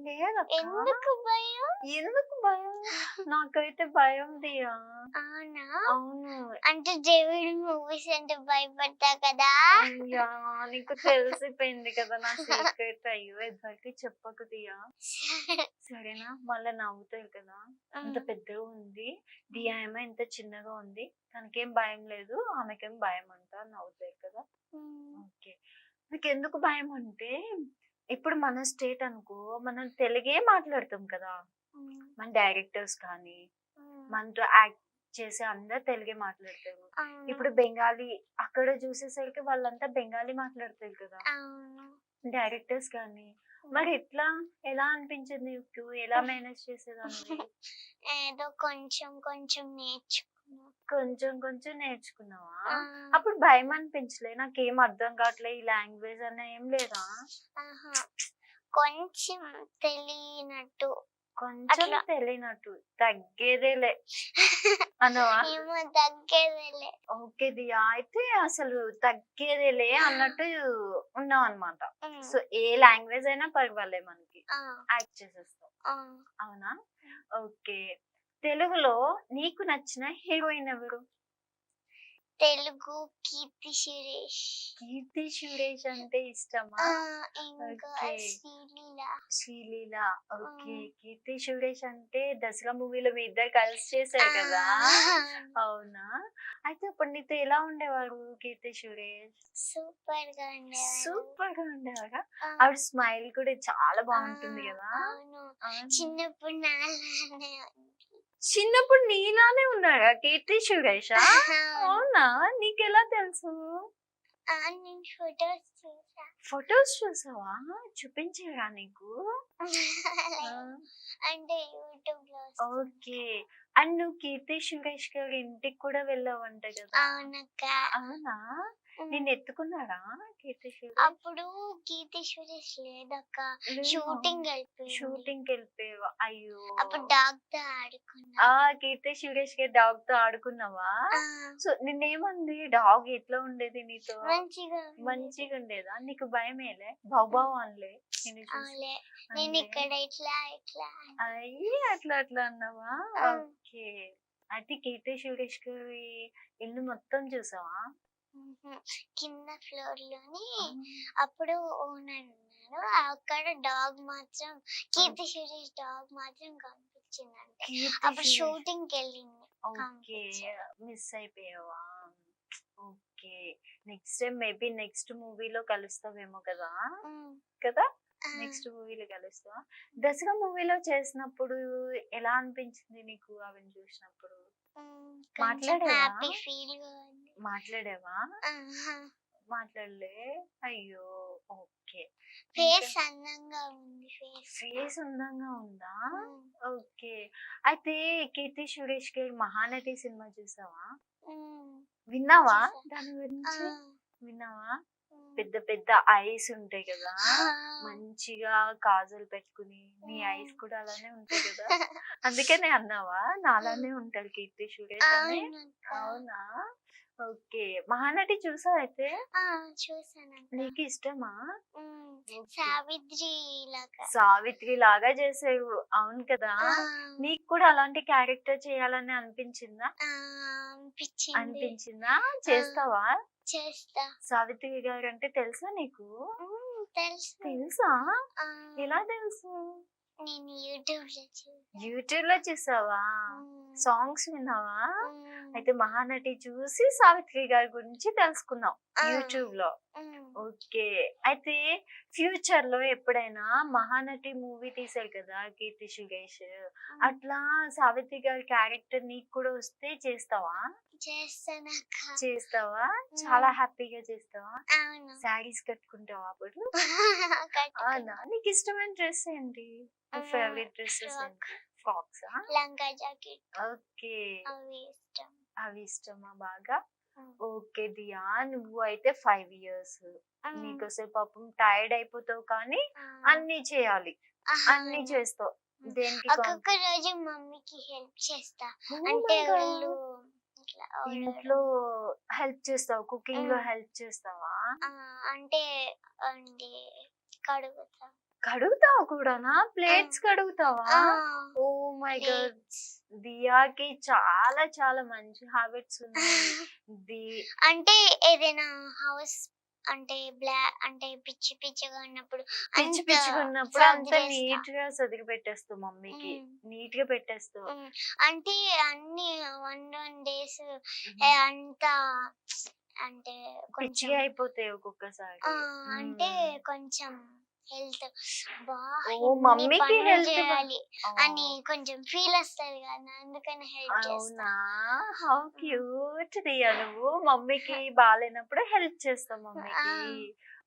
లేదక్క. ఎందుకు భయం? ఎందుకు భయం? నాకైతే భయం దియా. అవునా? అవును. అంటే దేవుడి మూవీస్ అంటే భయపడతా కదా. అయ్యా! నీకు తెలిసిపోయింది కదా నా సీక్రెట్. అయ్యో! ఎవ్వరికీ చెప్పకు దియా. సరేనా? మళ్ళా నవ్వుతారు కదా! అంత పెద్దగా ఉంది. దియా ఏమో ఇంత చిన్నగా ఉంది. తనకేం భయం లేదు. ఆమెకేం భయం అంట అని నవ్వుతారు కదా! ఓకే. నీకెందుకు భయం అంటే, ఇప్పుడు మన స్టేట్ అనుకో, మనం తెలుగే మాట్లాడతాం కదా! మన డైరెక్టర్స్ కానీ, మనతో యాక్ట్ చేసే అందరు తెలుగే మాట్లాడతారు. ఇప్పుడు బెంగాలీ అక్కడ చూసేసరికి వాళ్ళంతా బెంగాలీ మాట్లాడతారు కదా! డైరెక్టర్స్ కానీ. మరి ఎట్లా? ఎలా అనిపించింది నీకు? ఎలా మేనేజ్ చేసేదానివి? ఏదో కొంచెం కొంచెం నేర్చుకున్నా. కొంచెం కొంచెం నేర్చుకున్నావా? ఆ. అప్పుడు భయం అనిపించలే? నాకేం అర్థం కావట్లే ఈ లాంగ్వేజ్ అన్న ఏం లేదా? ఆహా. కొంచెం తెలియనట్టు కొంచెం అట్లా. తెలియనట్టు. తగ్గేదేలే అన్నవా? ఏమో తగ్గేదేలే. ఓకే దియా. అయితే అసలు తగ్గేదేలే అన్నట్టు ఉన్నావన్నమాట. సో ఏ లాంగ్వేజ్ అయినా పర్వాలే మనకి. యాక్ట్ చేసేస్తావు. అవునా? ఓకే. తెలుగులో నీకు నచ్చిన హీరోయిన్ ఎవరు? తెలుగు కీర్తి సురేష్. కీర్తి సురేష్ అంటే ఇష్టమా? ఇంకా ఓకే. శ్రీలీల. శ్రీలీల. ఓకే. కీర్తి సురేష్ అంటే దసరా మూవీలో మీ ఇద్దరు కలిసి చేశారు కదా! అవునా? అయితే అప్పుడు నీతో ఎలా ఉండేవారు కీర్తి సురేష్? సూపర్ గా ఉండేవారు. సూపర్ గా ఉండేవారా? ఆవిడ స్మైల్ కూడా చాలా బాగుంటుంది కదా! అవును. అవును. చిన్నప్పుడు నాలానే చిన్నప్పుడు నీలానే ఉన్నారా కీర్తి సురేష్? అవునా? నీకెలా తెలుసు? నేను ఫొటోస్ చూసా. ఫొటోస్ చూసావా? చూపించారా నీకు? అంటే యూట్యూబ్ లో. ఓకే. అండ్ నువ్వు కీర్తి సురేష్ గారి ఇంటికి కూడా వెళ్ళావంట కదా! అవునక్క. అవునా? నిన్ను ఎత్తుకున్నారా కీర్తి సురేష్? అప్పుడు కీర్తి సురేష్ లేదక్క. షూటింగ్ షూటింగ్ వెళ్ళిపోయావా? అయ్యో! అప్పుడు డాగ్ తో ఆడుకున్నా. కీర్తి సురేష్ గారి డాగ్ తో ఆడుకున్నావా? సో నిన్నేమంది? డాగ్ ఎట్లా ఉండేది నీతో? మంచిగా ఉండేదా? నీకు భయమేలే? భౌ అనలే నిన్ను చూసి? నేను ఇక్కడ ఇట్లా ఇట్లా అయ్యి అట్లా అట్లా అన్నావా? ఓకే. అయితే కీర్తి సురేష్ గారి ఇల్లు మొత్తం చూసావా? కింద ఫ్లోర్ లోని అప్పుడు ఓనర్ ఉన్నారు. అక్కడ డాగ్ మాత్రం కీర్తి సురేష్ డాగ్ మాత్రం కనిపించిందంటే అప్పుడు షూటింగ్ కి వెళ్ళింది. ఓకే. మిస్ అయిపోయావా? Okay. Next time maybe next మూవీలో కలుస్తావేమో కదా! కదా? నెక్స్ట్ మూవీలో కలుస్తావా? దసరా మూవీలో చేసినప్పుడు ఎలా అనిపించింది నీకు ఆవిడని చూసినప్పుడు? మాట్లాడావా? మాట్లాడావా? మాట్లాడలే. అయ్యో! ఓకే. ఫేస్ అందంగా ఉంది. ఫేస్ అందంగా ఉందా? ఓకే. అయితే కీర్తి సురేష్ గారి మహానటి సినిమా చూసావా? విన్నావా దాని గురించి? విన్నావా? పెద్ద పెద్ద ఐస్ ఉంటాయి కదా! మంచిగా కాజల్ పెట్టుకుని నీ ఐస్ కూడా అలానే ఉంటాయి కదా! అందుకనే అన్నావా నాలానే ఉంటారు కీర్తి సురేష్ అని? అవునా? ఓకే. మహానటి చూసావా అయితే? చూసాను. నీకు ఇష్టమా? సావిత్రి లాగా చేసావు. అవును కదా! నీకు కూడా అలాంటి క్యారెక్టర్ చేయాలని అనిపించిందా? అనిపించిందా? చేస్తావా? చేస్తా. సావిత్రి గారు అంటే తెలుసా నీకు? తెలుసా? ఎలా తెలుసు? నేను యూట్యూబ్ లో చూసావా? సాంగ్స్ విన్నావా? అయితే మహానటి చూసి సావిత్రి గారి గురించి తెలుసుకున్నావు యూట్యూబ్ లో. ఓకే. అయితే ఫ్యూచర్ లో ఎప్పుడైనా మహానటి మూవీ తీసారు కదా కీర్తి సురేష్, అట్లా సావిత్రి గారి క్యారెక్టర్ నీకు కూడా వస్తే చేస్తావా? చేస్తావా? చాలా హ్యాపీగా చేస్తావా? శారీస్ కట్టుకుంటావా అప్పుడు? అవునా? నీకు ఇష్టమైన డ్రెస్ ఏంటి? ఫేవరెట్ డ్రెస్సెస్ ఏంటి? ఫ్రాక్స్? లంగా జాకెట్. ఓకే. అవి ఇష్టమా బాగా? ఓకే దియా, నువ్వు అయితే 5 ఇయర్స్. నీకు అసలు పాపం టైర్డ్ అయిపోతావు, కానీ అన్ని చేయాలి, అన్ని చేస్తావు. దేనికి ఒక్కొక్క రోజు మమ్మీకి హెల్ప్ చేస్తా. అంటే వాళ్ళు ఇట్లా ఇంట్లో హెల్ప్ చేస్తావు, కుకింగ్ లో హెల్ప్ చేస్తావా? అంటే అండి కడుగుతా. కడుగుతావు కూడానా? ప్లేట్స్ కడుగుతావా? ఓ మై గాడ్, దియాకి చాలా చాలా మంచి హ్యాబిట్స్ ఉన్నాయి. అంటే ఏదైనా హౌస్ అంటే అంటే పిచ్చి పిచ్చిగా ఉన్నప్పుడు అంతా నీట్ గా సదిరి పెట్టేస్తావు, మమ్మీకి నీట్ గా పెట్టేస్తావు. అంటే అన్ని 1 డేస్ అంతా అంటే పిచ్చిగా అయిపోతాయి ఒక్కొక్కసారి. అంటే కొంచెం హెల్త్ మమ్మీకి హెల్త్ చేయాలి అని కొంచెం ఫీల్ వస్తుంది కదా, అందుకని హెల్ప్ చేస్తా. అవునా, హౌ క్యూట్ దియా, నువ్వు మమ్మీకి బాగాలేనప్పుడు హెల్ప్ చేస్తావు మమ్మీకి.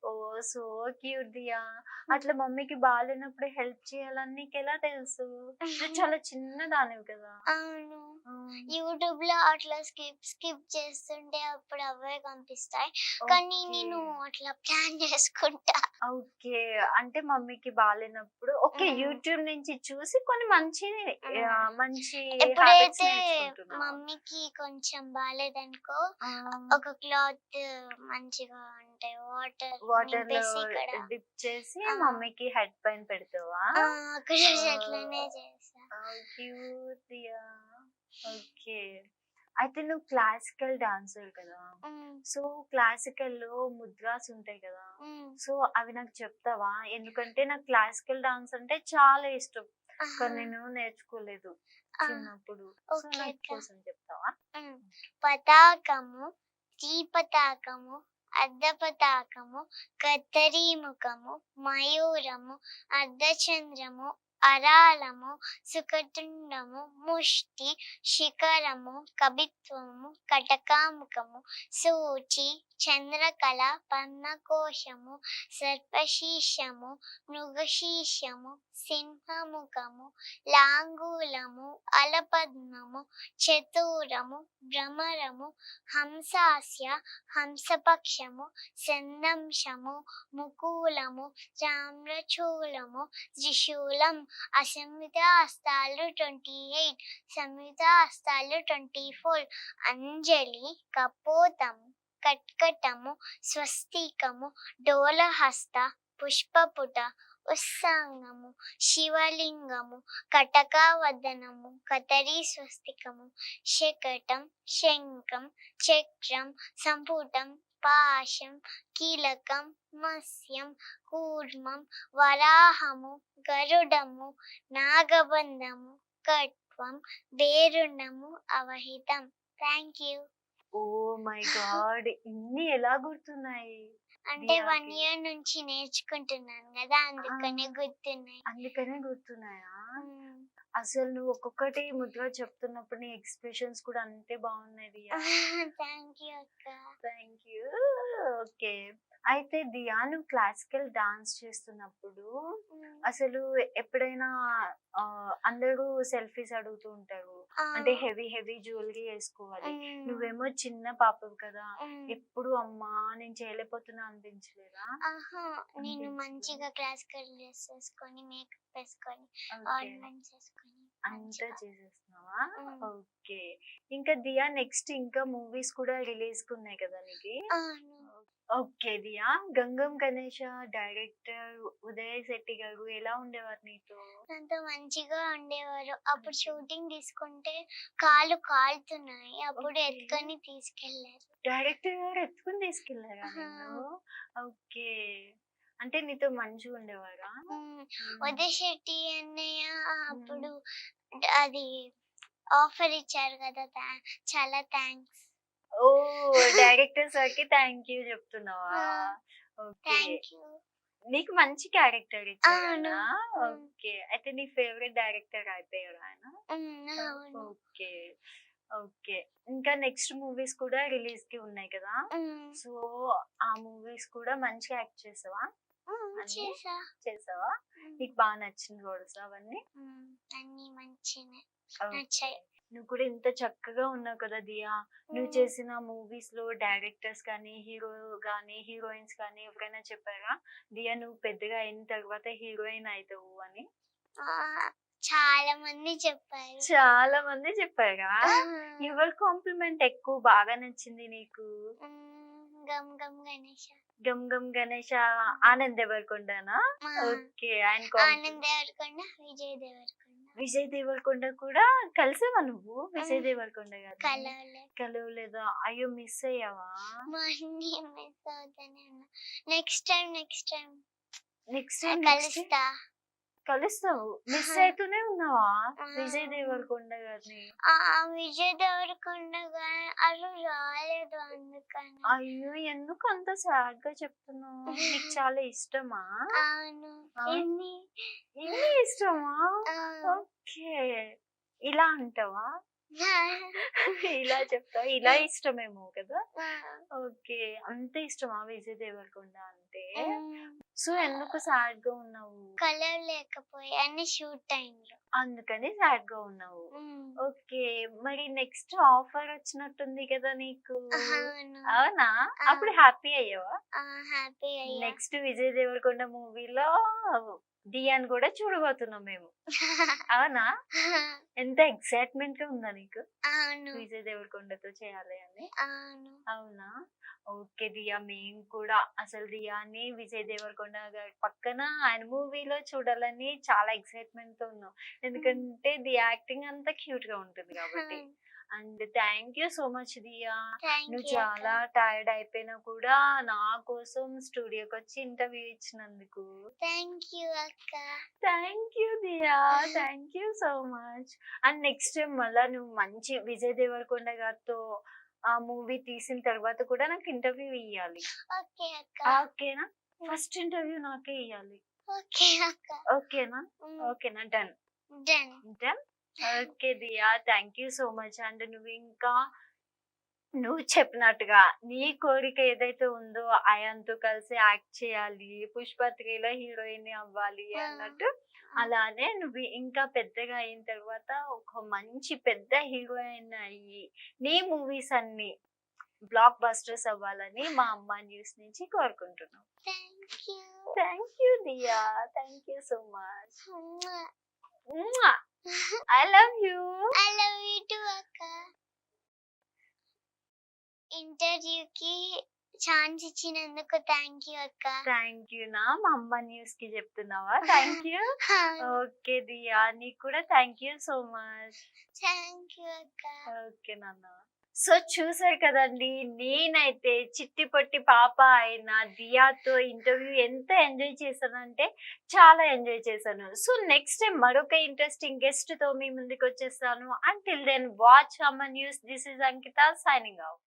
ఓ సో క్యూట్ దియా. అట్లా మమ్మీకి బాగాలేనప్పుడు హెల్ప్ చేయాలని నీకు ఎలా తెలుసు? చాలా చిన్నదానివి కదా. అవును, యూట్యూబ్ లో అట్లా స్కిప్ చేస్తుంటే అప్పుడు అవే కనిపిస్తాయి, కానీ నేను అట్లా ప్లాన్ చేసుకుంటా. ఓకే, అంటే మమ్మీకి బాగాలేనప్పుడు ఓకే యూట్యూబ్ నుంచి చూసి కొన్ని మంచి మంచి ఎప్పుడైతే మమ్మీకి కొంచెం బాగాలేదనుకో ఒక క్లాత్ మంచిగా అంటే వాటర్ లో డిప్ చేసి మమ్మీకి హెడ్ పైన పెడతావా? అట్లనే చేస్తా. ఓకే, అయితే నువ్వు క్లాసికల్ డాన్సర్ కదా, సో క్లాసికల్ లో ముద్రాస్ ఉంటాయి కదా, సో అవి నాకు చెప్తావా? ఎందుకంటే నాకు క్లాసికల్ డాన్స్ అంటే చాలా ఇష్టం, కానీ నేను నేర్చుకోలేదు చిన్నప్పుడు. సో నాకు కోసం చెప్తావా? పతాకము, దీపతాకము, అర్ధపతాకము, కత్తరీ ముఖము, మయూరము, అర్ధచంద్రము, అరాళము, సుఖతుండము, ముష్టి, శిఖరము, కవిత్వము, కటకాముఖము, సూచి, చంద్రకళ, పద్మకోశము, సర్పశీర్షము, మృగశీర్షము, సింహముఖము, లాంగూలము, అలపద్మము, చతురము, భ్రమరము, హంసాస్య, హంసపక్షము, సందంశము, ముకూలము, తామ్రచూలము, త్రిశూలం, అసంయుత హస్తాలు 28, సంయుత హస్తాలు 24, అంజలి, కపోతము, కట్కటము, స్వస్తికము, డోలహస్త, పుష్పపుట, ఉత్సాంగము, శివలింగము, కటకావదనము, కతరీ స్వస్తికము, శకటం, శంఖం, చక్రం, సంపుటం, పాశం, కీలకం, మత్స్యం, కూర్మం, వరాహము, గరుడము, నాగబంధము, కట్వం, బేరుణము, అవహితం. Thank you. Oh my God, ఇన్ని ఎలా గుర్తున్నాయి? అంటే 1 year నుంచి నేర్చుకుంటున్నాను కదా, అందుకనే గుర్తున్నాయా? అసలు నువ్వు ఒక్కొక్కటి ముద్ర చెప్తున్నప్పుడు నీ ఎక్స్ప్రెషన్స్ కూడా అంతే బాగున్నాయి. థ్యాంక్ యూ అక్క. Thank you. ఓకే, అయితే దియా, నువ్వు క్లాసికల్ డాన్స్ చేస్తున్నప్పుడు అసలు ఎప్పుడైనా అందరూ సెల్ఫీస్ అడుగుతూ ఉంటారు, అంటే హెవీ హెవీ జ్యువెలరీ వేసుకోవాలి, నువ్వేమో చిన్న పాపవు కదా, ఎప్పుడు అమ్మా నేను చేయలేకపోతున్నా అనిపించలేదా? నేను మంచిగా క్లాసికల్ డ్రెస్ వేసుకొని మేకప్ వేసుకొని ఆర్నమెంట్స్ వేసుకొని అంతా చేసేస్తున్నావా? ఓకే, ఇంకా దియా నెక్స్ట్ ఇంకా మూవీస్ కూడా రిలీజ్ ఉన్నాయి కదా నీకు? ఓకే దియా, గంగం గణేష డైరెక్టర్ ఉదయ్ శెట్టి గారు ఎలా ఉండేవారు నీతో? నాతో మంచిగా ఉండేవారు. అప్పుడు షూటింగ్ తీసుకుంటే కాళ్ళు కాలుతున్నాయి, అప్పుడు ఎత్తుకొని తీసుకెళ్లారు. డైరెక్టర్ గారు ఎత్తుకొని తీసుకెళ్లారా నిన్ను? ఓకే, అంటే నీతో మంచిగా ఉండేవారా? ఉదయ్ శెట్టి అన్నయ్య అప్పుడు అది ఆఫర్ ఇచ్చారు కదా, చాలా థ్యాంక్స్. ఓ, డైరెక్టర్ సార్ కి థ్యాంక్ యూ చెప్తున్నావా? ఓకే, నీకు మంచి క్యారెక్టర్ ఇచ్చారా? ఓకే, అయితే నీ ఫేవరెట్ డైరెక్టర్ అయిపోయారు ఆయన? ఓకే ఓకే, ఇంకా నెక్స్ట్ మూవీస్ కూడా రిలీజ్ కి ఉన్నాయి కదా, సో ఆ మూవీస్ కూడా మంచిగా యాక్ట్ చేసావా? చేసావా? నీకు బాగా నచ్చిన రోల్స్ అవన్నీ? అన్ని మంచిగా నచ్చాయి. నువ్వు కూడా ఇంత చక్కగా ఉన్నావు కదా దియా. నువ్వు చేసిన మూవీస్ లో డైరెక్టర్స్ కానీ, హీరో గానీ, హీరోయిన్స్ కానీ ఎవరైనా చెప్పారా? దియా నువ్వు పెద్దగా అయిన తర్వాత హీరోయిన్ అయితావు అని? ఆ, చాలా మంది చెప్పారు. చాలా మంది చెప్పారా? ఎవరి కాంప్లిమెంట్ ఎక్కువ బాగా నచ్చింది నీకు? గమ్ గమ్ గణేష. గమ్ గమ్ గణేష ఆనంద్ దేవరకొండనా? ఆ, ఓకే. ఆయన ఆనంద్ దేవరకొండ, విజయ్ దేవరకొండ. విజయ్ దేవరకొండ కూడా కలిసావా నువ్వు విజయ్ దేవరకొండ గారు? కలవలే. కలవలేదా? అయ్యో మిస్ అయ్యావా? మళ్ళీ మిస్ అవుతానే ఉన్నా. నెక్స్ట్ టైం నెక్స్ట్ టైం కలుస్తా. కలుస్తావు. మిస్ అవుతూనే ఉన్నావా విజయ్ దేవరకొండ గారిని? విజయ్ దేవరకొండ గారు అసలు రాలేదు అందుకని. అయ్యో ఎందుకు అంత సాడ్ గా చెప్తున్నావు? నీకు చాలా ఇష్టమా? అవును. ఎన్ని ఇష్టమా? ఓకే. ఇలా అంటావా? ఇలా చెప్తావా? ఇలా ఇష్టమేమో కదా. ఓకే. అంత ఇష్టమా విజయ్ దేవరకొండ అంటే? సో ఎందుకు సాడ్ గా ఉన్నావు? కలవలేకపోయాను షూట్ టైం లో, అందుకని సాడ్ గా ఉన్నావు. ఓకే. మరి నెక్స్ట్ ఆఫర్ వచ్చినట్టుంది కదా నీకు? అవునా? అప్పుడు హ్యాపీ అయ్యావా? హ్యాపీ అయ్యా. నెక్స్ట్ విజయ్ దేవరకొండ మూవీలో దియాన్ కూడా చూడబోతున్నాం మేము. అవునా? ఎంత ఎక్సైట్మెంట్ గా ఉందా నీకు అవును. విజయ్ దేవరకొండతో చేయాలి అని? అవును. అవునా? ఓకే దియా, మేము కూడా అసలు దియాని విజయ్ దేవరకొండ గారి పక్కన ఆయన మూవీలో చూడాలని చాలా ఎక్సైట్మెంట్ తో ఉన్నాం. ఎందుకంటే ది యాక్టింగ్ అంతా క్యూట్ గా ఉంటుంది కాబట్టి. And thank you so much Diya. నువ్వు చాలా టైర్డ్ అయిపోయినా కూడా నా కోసం స్టూడియోకి వచ్చి ఇంటర్వ్యూ ఇచ్చినందుకు థ్యాంక్ యూ అక్క. Thank you Diya. Thank you so much. And next time మళ్ళా నువ్వు మంచి విజయ్ దేవరకొండ గారితో ఆ మూవీ తీసిన తర్వాత కూడా నాకు ఇంటర్వ్యూ ఇవ్వాలి. ఓకే అక్క. ఓకేనా? ఫస్ట్ ఇంటర్వ్యూ నాకే ఇవ్వాలి. ఓకే అక్క. ఓకేనా? ఓకేనా? Done. Done. Done. Okay Diya, thank you so much. And నువ్వు చెప్పినట్టుగా నీ కోరిక ఏదైతే ఉందో అయాన్తో కలిసి యాక్ట్ చేయాలి, పుష్ప 3లో హీరోయిన్ అవ్వాలి అన్నట్టు, అలానే నువ్వు ఇంకా పెద్దగా అయిన తర్వాత ఒక మంచి పెద్ద హీరోయిన్ అయ్యి నీ మూవీస్ అన్ని బ్లాక్ బస్టర్స్ అవ్వాలని మా అమ్మ న్యూస్ నుంచి కోరుకుంటున్నాం. Thank you Diya. Thank you so much. I love you. I love you too అక్క. ఇంటర్వ్యూకి ఛాన్స్ ఇచ్చినందుకు థ్యాంక్ యూ అక్క. థ్యాంక్ యూ నా మా అమ్మ న్యూస్ కి చెప్తున్నావా? Thank you. ఓకే దియా, నీకు కూడా thank you so much. Thank you అక్క. ఓకే నాన్న. సో చూసారు కదండి, నేనైతే చిట్టి పొట్టి పాప అయిన దియాతో ఇంటర్వ్యూ ఎంత ఎంజాయ్ చేశానంటే చాలా ఎంజాయ్ చేశాను. సో నెక్స్ట్ టైం మరొక ఇంట్రెస్టింగ్ గెస్ట్ తో మీ ముందుకు వచ్చేస్తాను. అంటిల్ దెన్ వాచ్ అమ్మ news. This is Ankita signing out.